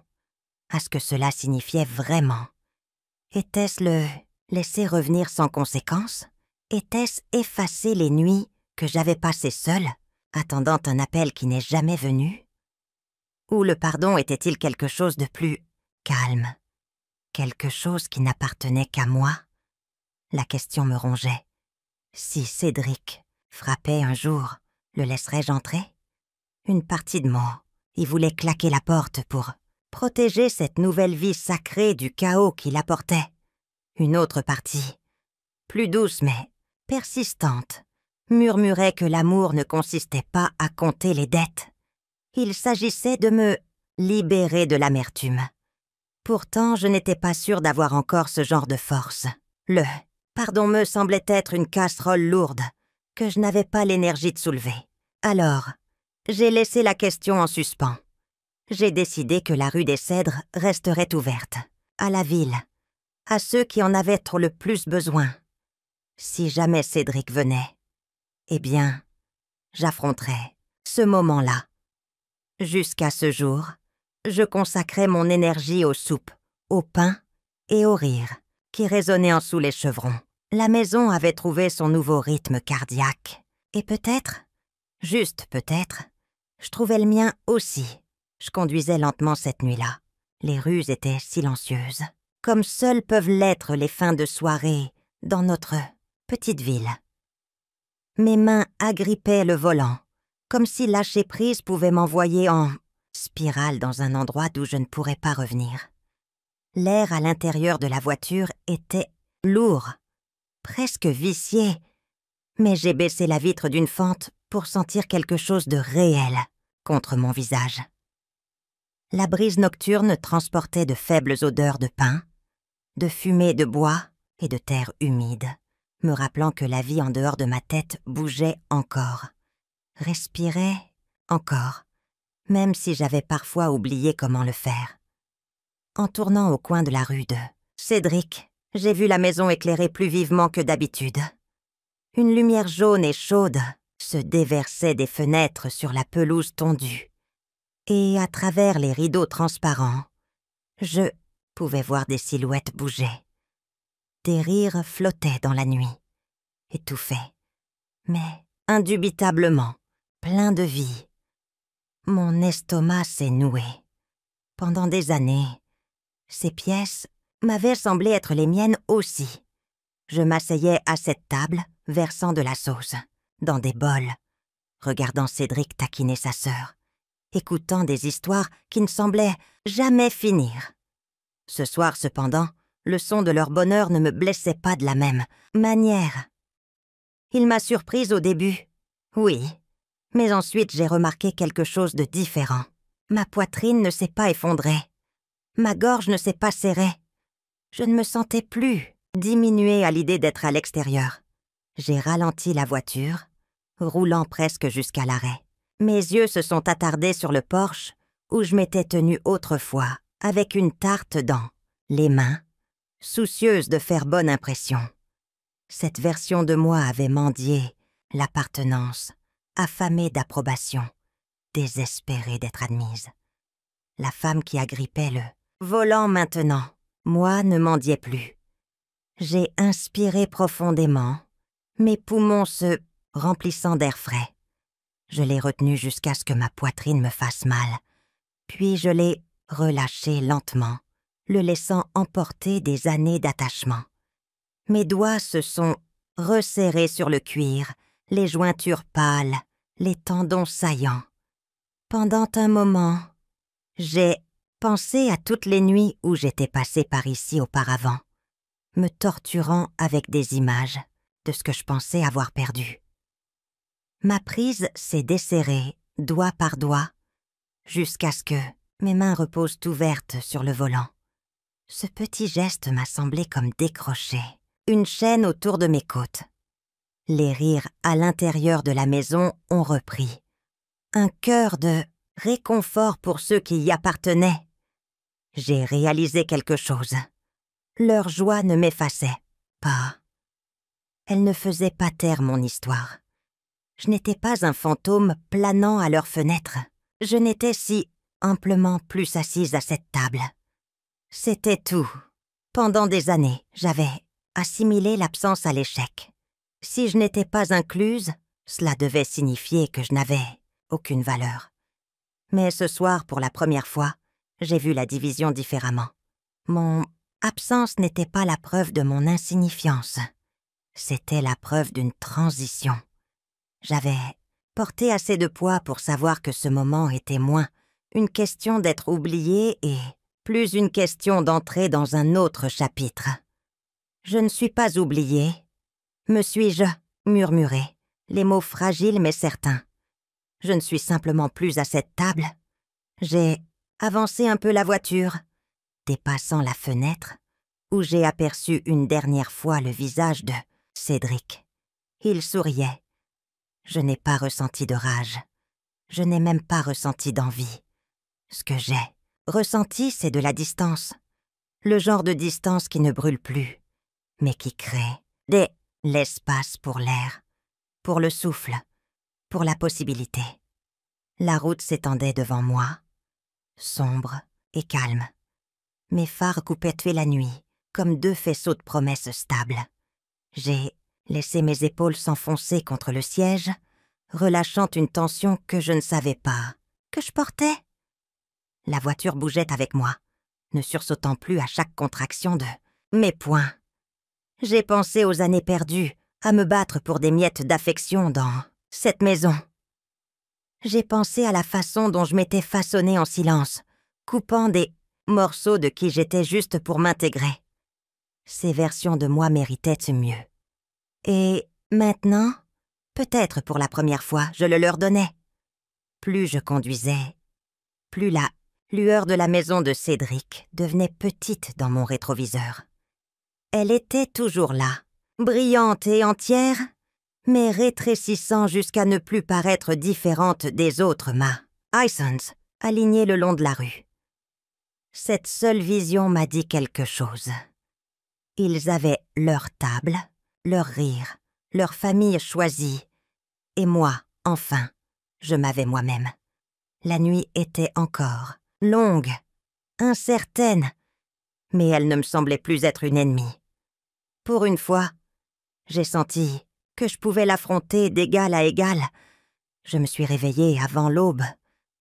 à ce que cela signifiait vraiment. Était-ce le laisser revenir sans conséquence? Était-ce effacer les nuits que j'avais passées seule, attendant un appel qui n'est jamais venu? Ou le pardon était-il quelque chose de plus calme, quelque chose qui n'appartenait qu'à moi? La question me rongeait. Si Cédric frappait un jour, le laisserais-je entrer? Une partie de moi y voulait claquer la porte pour protéger cette nouvelle vie sacrée du chaos qu'il apportait. Une autre partie, plus douce mais persistante, murmurait que l'amour ne consistait pas à compter les dettes. Il s'agissait de me libérer de l'amertume. Pourtant, je n'étais pas sûre d'avoir encore ce genre de force. Le pardon me semblait être une casserole lourde que je n'avais pas l'énergie de soulever. Alors, j'ai laissé la question en suspens. J'ai décidé que la rue des Cèdres resterait ouverte, à la ville, à ceux qui en avaient le plus besoin. Si jamais Cédric venait, eh bien, j'affronterais ce moment-là. Jusqu'à ce jour, je consacrais mon énergie aux soupes, au pain et au rire qui résonnaient en dessous les chevrons. La maison avait trouvé son nouveau rythme cardiaque. Et peut-être, juste peut-être, je trouvais le mien aussi. Je conduisais lentement cette nuit-là. Les rues étaient silencieuses, comme seules peuvent l'être les fins de soirée dans notre petite ville. Mes mains agrippaient le volant, comme si lâcher prise pouvait m'envoyer en spirale dans un endroit d'où je ne pourrais pas revenir. L'air à l'intérieur de la voiture était lourd, presque vicié, mais j'ai baissé la vitre d'une fente pour sentir quelque chose de réel contre mon visage. La brise nocturne transportait de faibles odeurs de pin, de fumée de bois et de terre humide, me rappelant que la vie en dehors de ma tête bougeait encore, respirait encore, même si j'avais parfois oublié comment le faire. En tournant au coin de la rue de Cédric, j'ai vu la maison éclairée plus vivement que d'habitude. Une lumière jaune et chaude se déversait des fenêtres sur la pelouse tondue. Et à travers les rideaux transparents, je pouvais voir des silhouettes bouger. Des rires flottaient dans la nuit, étouffés, mais indubitablement pleins de vie. Mon estomac s'est noué. Pendant des années, ces pièces m'avaient semblé être les miennes aussi. Je m'asseyais à cette table, versant de la sauce, dans des bols, regardant Cédric taquiner sa sœur, écoutant des histoires qui ne semblaient jamais finir. Ce soir, cependant, le son de leur bonheur ne me blessait pas de la même manière. Il m'a surprise au début, oui, mais ensuite j'ai remarqué quelque chose de différent. Ma poitrine ne s'est pas effondrée. Ma gorge ne s'est pas serrée. Je ne me sentais plus diminuée à l'idée d'être à l'extérieur. J'ai ralenti la voiture, roulant presque jusqu'à l'arrêt. Mes yeux se sont attardés sur le porche où je m'étais tenue autrefois, avec une tarte dans les mains, soucieuse de faire bonne impression. Cette version de moi avait mendié l'appartenance, affamée d'approbation, désespérée d'être admise. La femme qui agrippait le volant maintenant, moi ne mendiais plus. J'ai inspiré profondément, mes poumons se remplissant d'air frais. Je l'ai retenu jusqu'à ce que ma poitrine me fasse mal, puis je l'ai relâché lentement, le laissant emporter des années d'attachement. Mes doigts se sont resserrés sur le cuir, les jointures pâles, les tendons saillants. Pendant un moment, j'ai pensé à toutes les nuits où j'étais passée par ici auparavant, me torturant avec des images de ce que je pensais avoir perdu. Ma prise s'est desserrée, doigt par doigt, jusqu'à ce que mes mains reposent ouvertes sur le volant. Ce petit geste m'a semblé comme décrocher une chaîne autour de mes côtes. Les rires à l'intérieur de la maison ont repris. Un cœur de réconfort pour ceux qui y appartenaient. J'ai réalisé quelque chose. Leur joie ne m'effaçait pas. Elle ne faisait pas taire mon histoire. Je n'étais pas un fantôme planant à leur fenêtre. Je n'étais si amplement plus assise à cette table. C'était tout. Pendant des années, j'avais assimilé l'absence à l'échec. Si je n'étais pas incluse, cela devait signifier que je n'avais aucune valeur. Mais ce soir, pour la première fois, j'ai vu la division différemment. Mon absence n'était pas la preuve de mon insignifiance. C'était la preuve d'une transition. J'avais porté assez de poids pour savoir que ce moment était moins une question d'être oublié et plus une question d'entrer dans un autre chapitre. Je ne suis pas oubliée. Me suis-je murmuré, les mots fragiles mais certains. Je ne suis simplement plus à cette table. J'ai avancé un peu la voiture, dépassant la fenêtre, où j'ai aperçu une dernière fois le visage de Cédric. Il souriait. Je n'ai pas ressenti de rage. Je n'ai même pas ressenti d'envie. Ce que j'ai ressenti, c'est de la distance. Le genre de distance qui ne brûle plus, mais qui crée l'espace pour l'air, pour le souffle, pour la possibilité. La route s'étendait devant moi, sombre et calme. Mes phares coupaient tuer la nuit, comme deux faisceaux de promesses stables. J'ai laissé mes épaules s'enfoncer contre le siège, relâchant une tension que je ne savais pas, que je portais. La voiture bougeait avec moi, ne sursautant plus à chaque contraction de mes poings. J'ai pensé aux années perdues, à me battre pour des miettes d'affection dans cette maison. J'ai pensé à la façon dont je m'étais façonnée en silence, coupant des morceaux de qui j'étais juste pour m'intégrer. Ces versions de moi méritaient mieux. Et maintenant, peut-être pour la première fois, je le leur donnais. Plus je conduisais, plus la lueur de la maison de Cédric devenait petite dans mon rétroviseur. Elle était toujours là, brillante et entière, mais rétrécissant jusqu'à ne plus paraître différente des autres Isons, alignés le long de la rue. Cette seule vision m'a dit quelque chose. Ils avaient leur table, leur rire, leur famille choisie, et moi, enfin, je m'avais moi-même. La nuit était encore longue, incertaine, mais elle ne me semblait plus être une ennemie. Pour une fois, j'ai senti que je pouvais l'affronter d'égal à égal. Je me suis réveillée avant l'aube,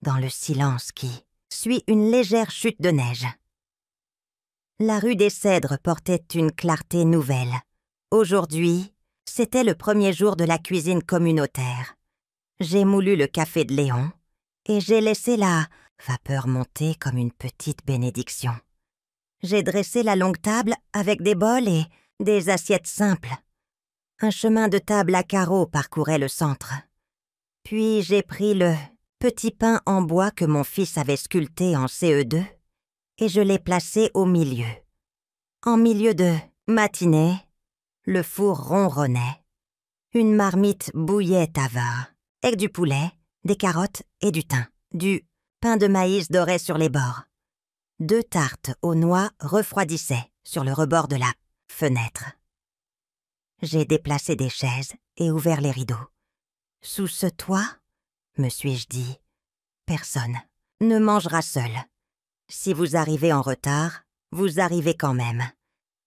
dans le silence qui suit une légère chute de neige. La rue des Cèdres portait une clarté nouvelle. Aujourd'hui, c'était le premier jour de la cuisine communautaire. J'ai moulu le café de Léon et j'ai laissé la vapeur monter comme une petite bénédiction. J'ai dressé la longue table avec des bols et des assiettes simples. Un chemin de table à carreaux parcourait le centre. Puis j'ai pris le petit pain en bois que mon fils avait sculpté en CE2 et je l'ai placé au milieu. En milieu de matinée, le four ronronnait. Une marmite bouillait à va, avec du poulet, des carottes et du thym. Du pain de maïs dorait sur les bords. 2 tartes aux noix refroidissaient sur le rebord de la fenêtre. J'ai déplacé des chaises et ouvert les rideaux. Sous ce toit, me suis-je dit, personne ne mangera seul. Si vous arrivez en retard, vous arrivez quand même.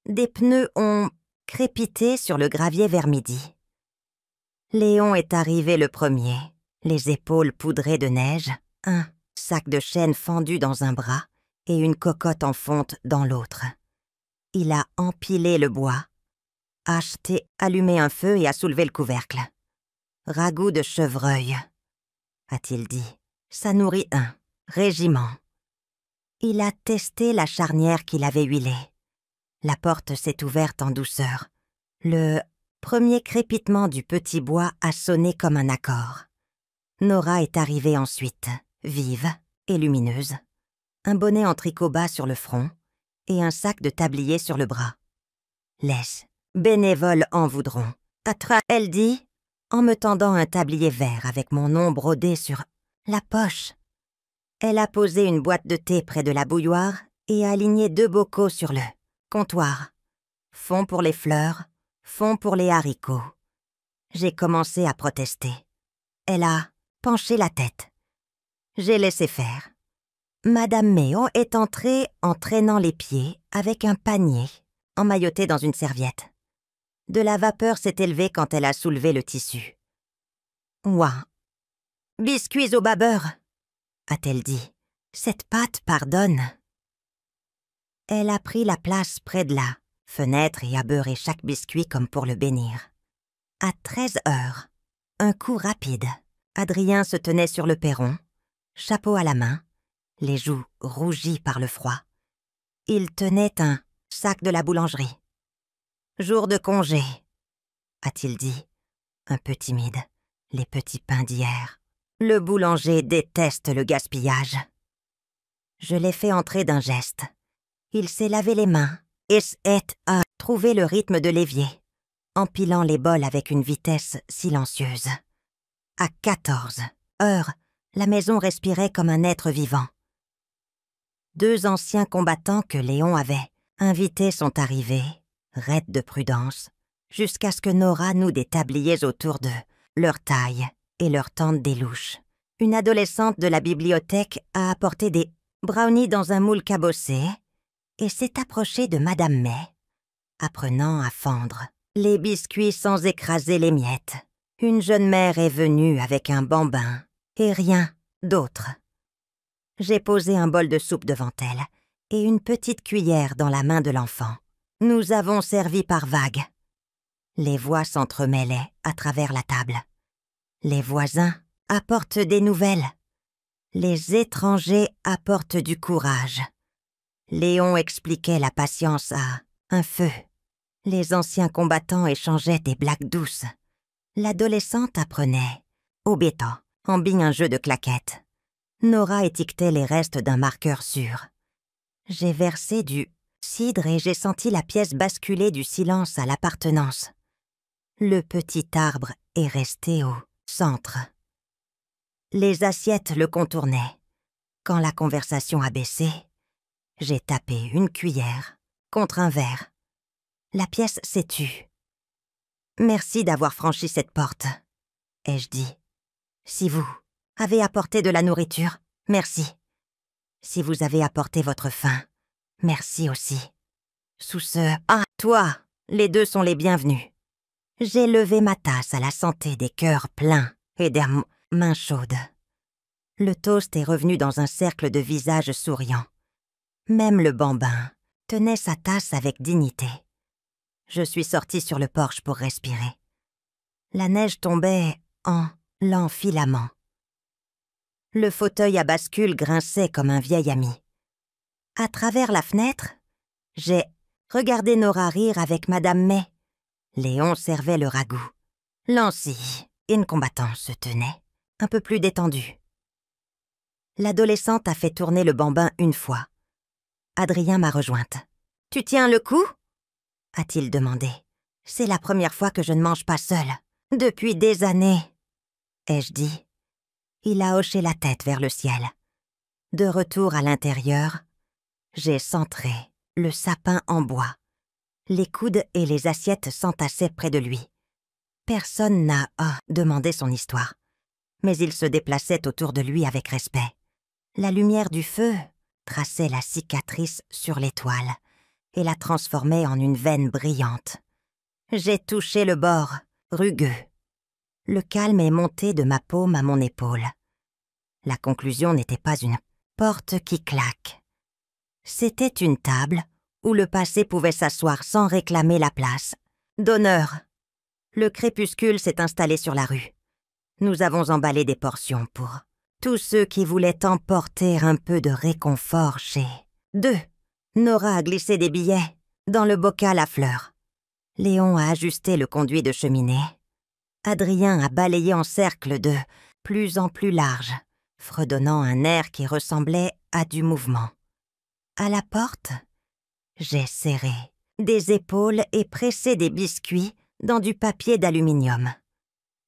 Des pneus ont crépité sur le gravier vers midi. Léon est arrivé le premier, les épaules poudrées de neige, un sac de chêne fendu dans un bras et une cocotte en fonte dans l'autre. Il a empilé le bois, acheté, allumé un feu et a soulevé le couvercle. « Ragoût de chevreuil », a-t-il dit. « Ça nourrit un régiment. » Il a testé la charnière qu'il avait huilée. La porte s'est ouverte en douceur. Le premier crépitement du petit bois a sonné comme un accord. Nora est arrivée ensuite, vive et lumineuse. Un bonnet en tricot bas sur le front et un sac de tablier sur le bras. « Les bénévoles en voudront. » elle dit, en me tendant un tablier vert avec mon nom brodé sur la poche. Elle a posé une boîte de thé près de la bouilloire et a aligné 2 bocaux sur le comptoir. Fond pour les fleurs, fond pour les haricots. J'ai commencé à protester. Elle a penché la tête. J'ai laissé faire. Madame Méon est entrée en traînant les pieds avec un panier, emmailloté dans une serviette. De la vapeur s'est élevée quand elle a soulevé le tissu. « Ouah! Biscuits au bas beurre !» a-t-elle dit. « Cette pâte pardonne. » Elle a pris la place près de la fenêtre et a beurré chaque biscuit comme pour le bénir. À 13 heures, un coup rapide, Adrien se tenait sur le perron, chapeau à la main, les joues rougies par le froid. Il tenait un sac de la boulangerie. « Jour de congé », a-t-il dit, un peu timide, les petits pains d'hier. Le boulanger déteste le gaspillage. Je l'ai fait entrer d'un geste. Il s'est lavé les mains et a trouvé le rythme de l'évier, empilant les bols avec une vitesse silencieuse. À 14 heures, la maison respirait comme un être vivant. 2 anciens combattants que Léon avait invités sont arrivés, raides de prudence, jusqu'à ce que Nora noue des tabliers autour d'eux, leur taille et leur tente des louches. Une adolescente de la bibliothèque a apporté des brownies dans un moule cabossé et s'est approchée de Madame May, apprenant à fendre les biscuits sans écraser les miettes. Une jeune mère est venue avec un bambin et rien d'autre. J'ai posé un bol de soupe devant elle et une petite cuillère dans la main de l'enfant. Nous avons servi par vagues. Les voix s'entremêlaient à travers la table. Les voisins apportent des nouvelles. Les étrangers apportent du courage. Léon expliquait la patience à un feu. Les anciens combattants échangeaient des blagues douces. L'adolescente apprenait, au béton, en bing un jeu de claquettes. Nora étiquetait les restes d'un marqueur sûr. J'ai versé du cidre et j'ai senti la pièce basculer du silence à l'appartenance. Le petit arbre est resté au centre. Les assiettes le contournaient. Quand la conversation a baissé, j'ai tapé une cuillère contre un verre. La pièce s'est tue. « Merci d'avoir franchi cette porte », ai-je dit. « Si vous avez apporté de la nourriture, merci. Si vous avez apporté votre faim, merci aussi. Sous ce « Ah, toi », les deux sont les bienvenus. J'ai levé ma tasse à la santé des cœurs pleins et des mains chaudes. Le toast est revenu dans un cercle de visages souriants. Même le bambin tenait sa tasse avec dignité. Je suis sortie sur le porche pour respirer. La neige tombait en lents filaments. Le fauteuil à bascule grinçait comme un vieil ami. À travers la fenêtre, j'ai regardé Nora rire avec Madame May. Léon servait le ragoût. Lancy, une combattante, se tenait, un peu plus détendue. L'adolescente a fait tourner le bambin une fois. Adrien m'a rejointe. « Tu tiens le coup ?» a-t-il demandé. « C'est la première fois que je ne mange pas seule. Depuis des années, » ai-je dit. Il a hoché la tête vers le ciel. De retour à l'intérieur, j'ai centré le sapin en bois. Les coudes et les assiettes s'entassaient près de lui. Personne n'a demandé son histoire, mais il se déplaçait autour de lui avec respect. La lumière du feu traçait la cicatrice sur l'étoile et la transformait en une veine brillante. J'ai touché le bord, rugueux. Le calme est monté de ma paume à mon épaule. La conclusion n'était pas une porte qui claque. C'était une table où le passé pouvait s'asseoir sans réclamer la place. D'honneur. Le crépuscule s'est installé sur la rue. Nous avons emballé des portions pour tous ceux qui voulaient emporter un peu de réconfort chez 2. Nora a glissé des billets dans le bocal à fleurs. Léon a ajusté le conduit de cheminée. Adrien a balayé en cercle de plus en plus large, fredonnant un air qui ressemblait à du mouvement. À la porte, j'ai serré des épaules et pressé des biscuits dans du papier d'aluminium.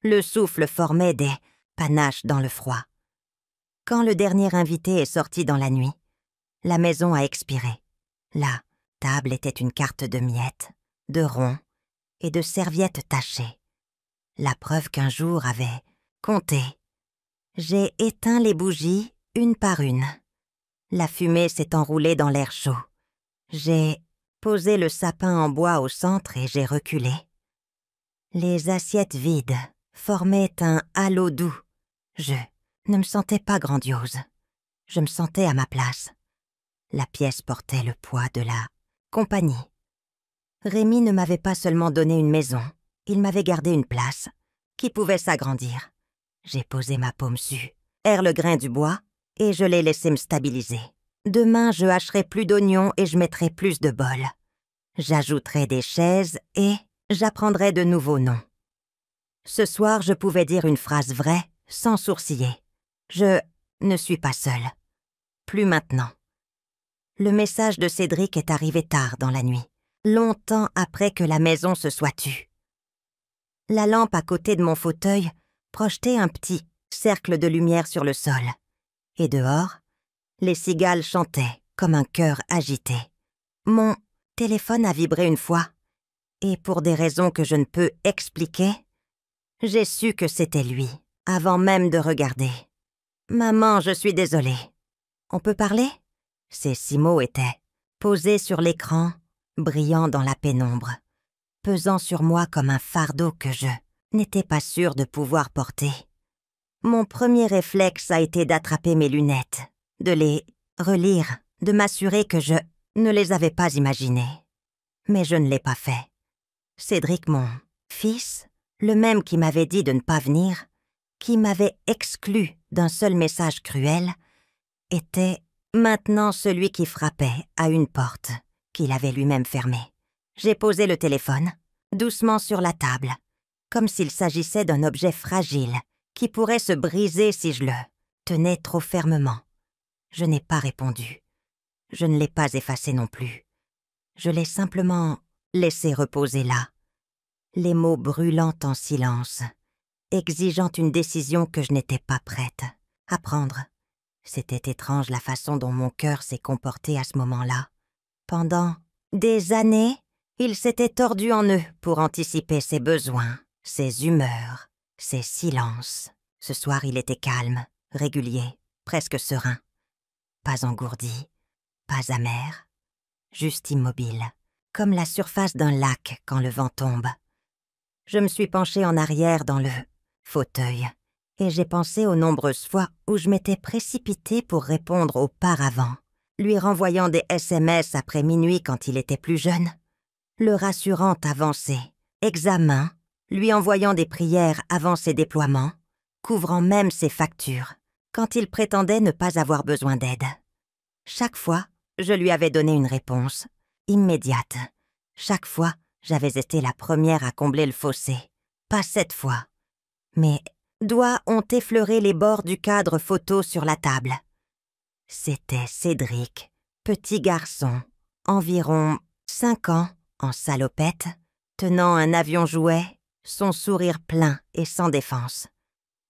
Le souffle formait des panaches dans le froid. Quand le dernier invité est sorti dans la nuit, la maison a expiré. La table était une carte de miettes, de ronds et de serviettes tachées. La preuve qu'un jour avait compté. J'ai éteint les bougies une par une. La fumée s'est enroulée dans l'air chaud. J'ai posé le sapin en bois au centre et j'ai reculé. Les assiettes vides formaient un halo doux. Je ne me sentais pas grandiose. Je me sentais à ma place. La pièce portait le poids de la compagnie. Rémi ne m'avait pas seulement donné une maison, il m'avait gardé une place qui pouvait s'agrandir. J'ai posé ma paume su, le grain du bois, et je l'ai laissé me stabiliser. Demain, je hacherai plus d'oignons et je mettrai plus de bols. J'ajouterai des chaises et j'apprendrai de nouveaux noms. Ce soir, je pouvais dire une phrase vraie, sans sourciller. Je ne suis pas seule. Plus maintenant. Le message de Cédric est arrivé tard dans la nuit, longtemps après que la maison se soit tue. La lampe à côté de mon fauteuil projetait un petit cercle de lumière sur le sol. Et dehors, les cigales chantaient comme un chœur agité. Mon téléphone a vibré une fois, et pour des raisons que je ne peux expliquer, j'ai su que c'était lui, avant même de regarder. « Maman, je suis désolée. On peut parler ?» Ces 6 mots étaient posés sur l'écran, brillant dans la pénombre, pesant sur moi comme un fardeau que je n'étais pas sûre de pouvoir porter. Mon premier réflexe a été d'attraper mes lunettes, de les relire, de m'assurer que je ne les avais pas imaginées. Mais je ne l'ai pas fait. Cédric, mon fils, le même qui m'avait dit de ne pas venir, qui m'avait exclu d'un seul message cruel, était maintenant celui qui frappait à une porte qu'il avait lui-même fermée. J'ai posé le téléphone, doucement sur la table, comme s'il s'agissait d'un objet fragile qui pourrait se briser si je le tenais trop fermement. Je n'ai pas répondu. Je ne l'ai pas effacé non plus. Je l'ai simplement laissé reposer là, les mots brûlant en silence, exigeant une décision que je n'étais pas prête à prendre. C'était étrange la façon dont mon cœur s'est comporté à ce moment-là. Pendant des années, il s'était tordu en nœuds pour anticiper ses besoins, ses humeurs, ses silences. Ce soir, il était calme, régulier, presque serein. Pas engourdi, pas amer, juste immobile, comme la surface d'un lac quand le vent tombe. Je me suis penchée en arrière dans le fauteuil et j'ai pensé aux nombreuses fois où je m'étais précipitée pour répondre auparavant, lui renvoyant des SMS après minuit quand il était plus jeune, le rassurant avant ses examens, lui envoyant des prières avant ses déploiements, couvrant même ses factures, quand il prétendait ne pas avoir besoin d'aide. Chaque fois, je lui avais donné une réponse, immédiate. Chaque fois, j'avais été la première à combler le fossé. Pas cette fois. Mes doigts ont effleuré les bords du cadre photo sur la table. C'était Cédric, petit garçon, environ 5 ans, en salopette, tenant un avion jouet, son sourire plein et sans défense.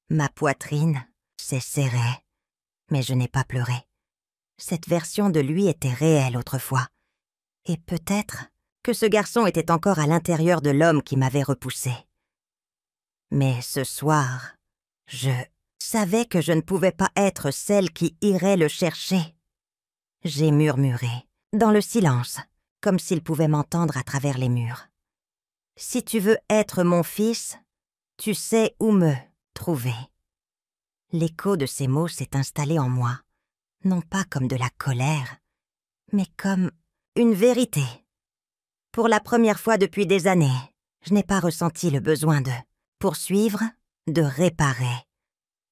Ma poitrine s'est serrée, mais je n'ai pas pleuré. Cette version de lui était réelle autrefois. Et peut-être que ce garçon était encore à l'intérieur de l'homme qui m'avait repoussé. Mais ce soir, je savais que je ne pouvais pas être celle qui irait le chercher. J'ai murmuré, dans le silence, comme s'il pouvait m'entendre à travers les murs. « Si tu veux être mon fils, tu sais où me trouver. » L'écho de ces mots s'est installé en moi, non pas comme de la colère, mais comme une vérité. Pour la première fois depuis des années, je n'ai pas ressenti le besoin de poursuivre, de réparer,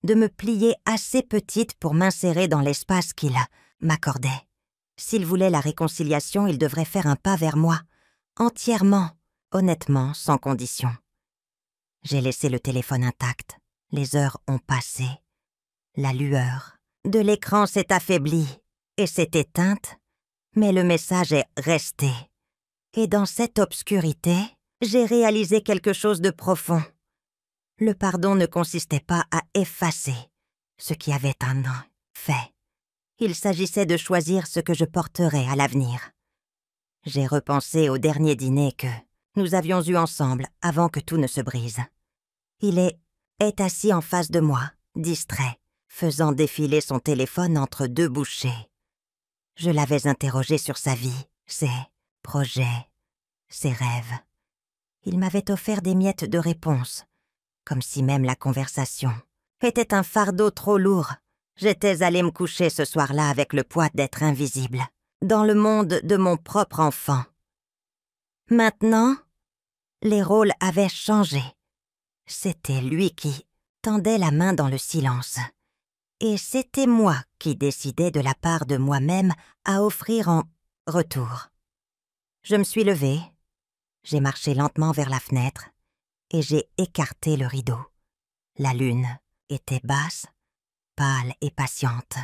de me plier assez petite pour m'insérer dans l'espace qu'il m'accordait. S'il voulait la réconciliation, il devrait faire un pas vers moi, entièrement, honnêtement, sans condition. J'ai laissé le téléphone intact. Les heures ont passé. La lueur de l'écran s'est affaiblie et s'est éteinte, mais le message est resté. Et dans cette obscurité, j'ai réalisé quelque chose de profond. Le pardon ne consistait pas à effacer ce qui avait un an fait. Il s'agissait de choisir ce que je porterais à l'avenir. J'ai repensé au dernier dîner que nous avions eu ensemble avant que tout ne se brise. Il est est assis en face de moi, distrait, faisant défiler son téléphone entre deux bouchées. Je l'avais interrogé sur sa vie, ses projets, ses rêves. Il m'avait offert des miettes de réponse, comme si même la conversation était un fardeau trop lourd. J'étais allée me coucher ce soir-là avec le poids d'être invisible, dans le monde de mon propre enfant. Maintenant, les rôles avaient changé. C'était lui qui tendait la main dans le silence. Et c'était moi qui décidais de la part de moi-même à offrir en retour. Je me suis levée, j'ai marché lentement vers la fenêtre et j'ai écarté le rideau. La lune était basse, pâle et patiente,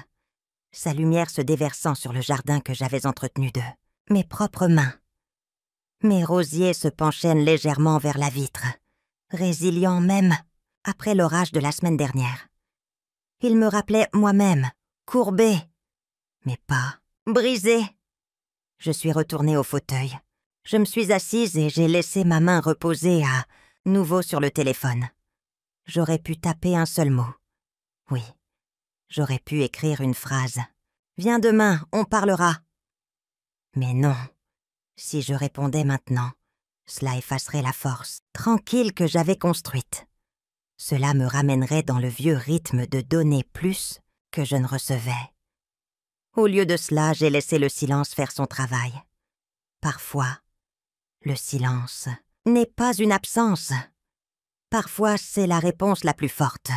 sa lumière se déversant sur le jardin que j'avais entretenu de mes propres mains. Mes rosiers se penchaient légèrement vers la vitre, résilients même après l'orage de la semaine dernière. Ils me rappelaient moi-même, courbée, mais pas brisée. Je suis retournée au fauteuil. Je me suis assise et j'ai laissé ma main reposer à nouveau sur le téléphone. J'aurais pu taper un seul mot. Oui, j'aurais pu écrire une phrase. « Viens demain, on parlera. » Mais non, si je répondais maintenant, cela effacerait la force tranquille que j'avais construite. Cela me ramènerait dans le vieux rythme de donner plus que je ne recevais. Au lieu de cela, j'ai laissé le silence faire son travail. Parfois, le silence n'est pas une absence. Parfois, c'est la réponse la plus forte.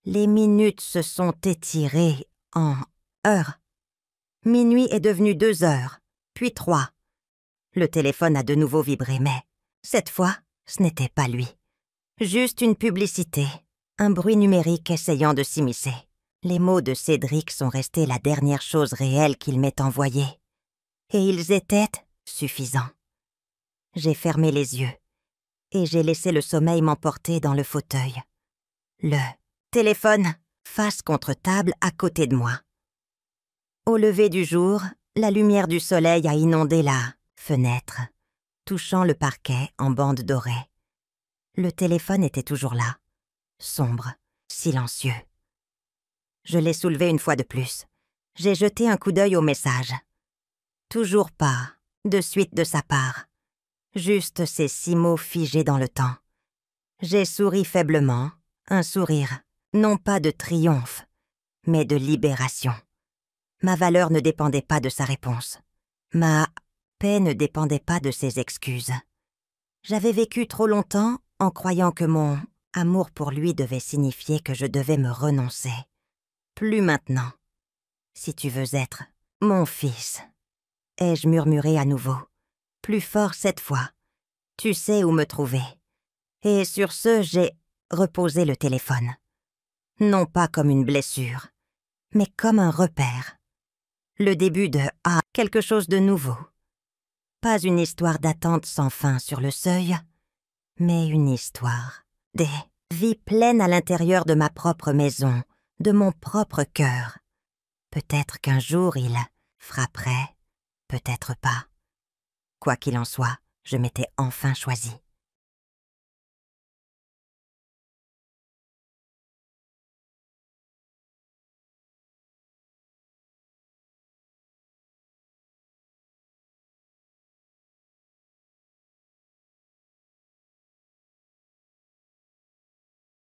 Les minutes se sont étirées en heures. Minuit est devenu 2 heures, puis 3. Le téléphone a de nouveau vibré, mais cette fois, ce n'était pas lui. Juste une publicité, un bruit numérique essayant de s'immiscer. Les mots de Cédric sont restés la dernière chose réelle qu'il m'ait envoyée. Et ils étaient suffisants. J'ai fermé les yeux et j'ai laissé le sommeil m'emporter dans le fauteuil. Le téléphone, face contre table à côté de moi. Au lever du jour, la lumière du soleil a inondé la fenêtre, touchant le parquet en bande dorée. Le téléphone était toujours là, sombre, silencieux. Je l'ai soulevé une fois de plus. J'ai jeté un coup d'œil au message. Toujours pas de suite de sa part. Juste ces 6 mots figés dans le temps. J'ai souri faiblement, un sourire, non pas de triomphe, mais de libération. Ma valeur ne dépendait pas de sa réponse. Ma paix ne dépendait pas de ses excuses. J'avais vécu trop longtemps en croyant que mon amour pour lui devait signifier que je devais me renoncer. Plus maintenant. Si tu veux être mon fils, ai-je murmuré à nouveau, plus fort cette fois. Tu sais où me trouver. Et sur ce, j'ai reposé le téléphone. Non pas comme une blessure, mais comme un repère. Le début de quelque chose de nouveau. Pas une histoire d'attente sans fin sur le seuil, mais une histoire des vies pleines à l'intérieur de ma propre maison, de mon propre cœur. Peut-être qu'un jour il frapperait, peut-être pas. Quoi qu'il en soit, je m'étais enfin choisie.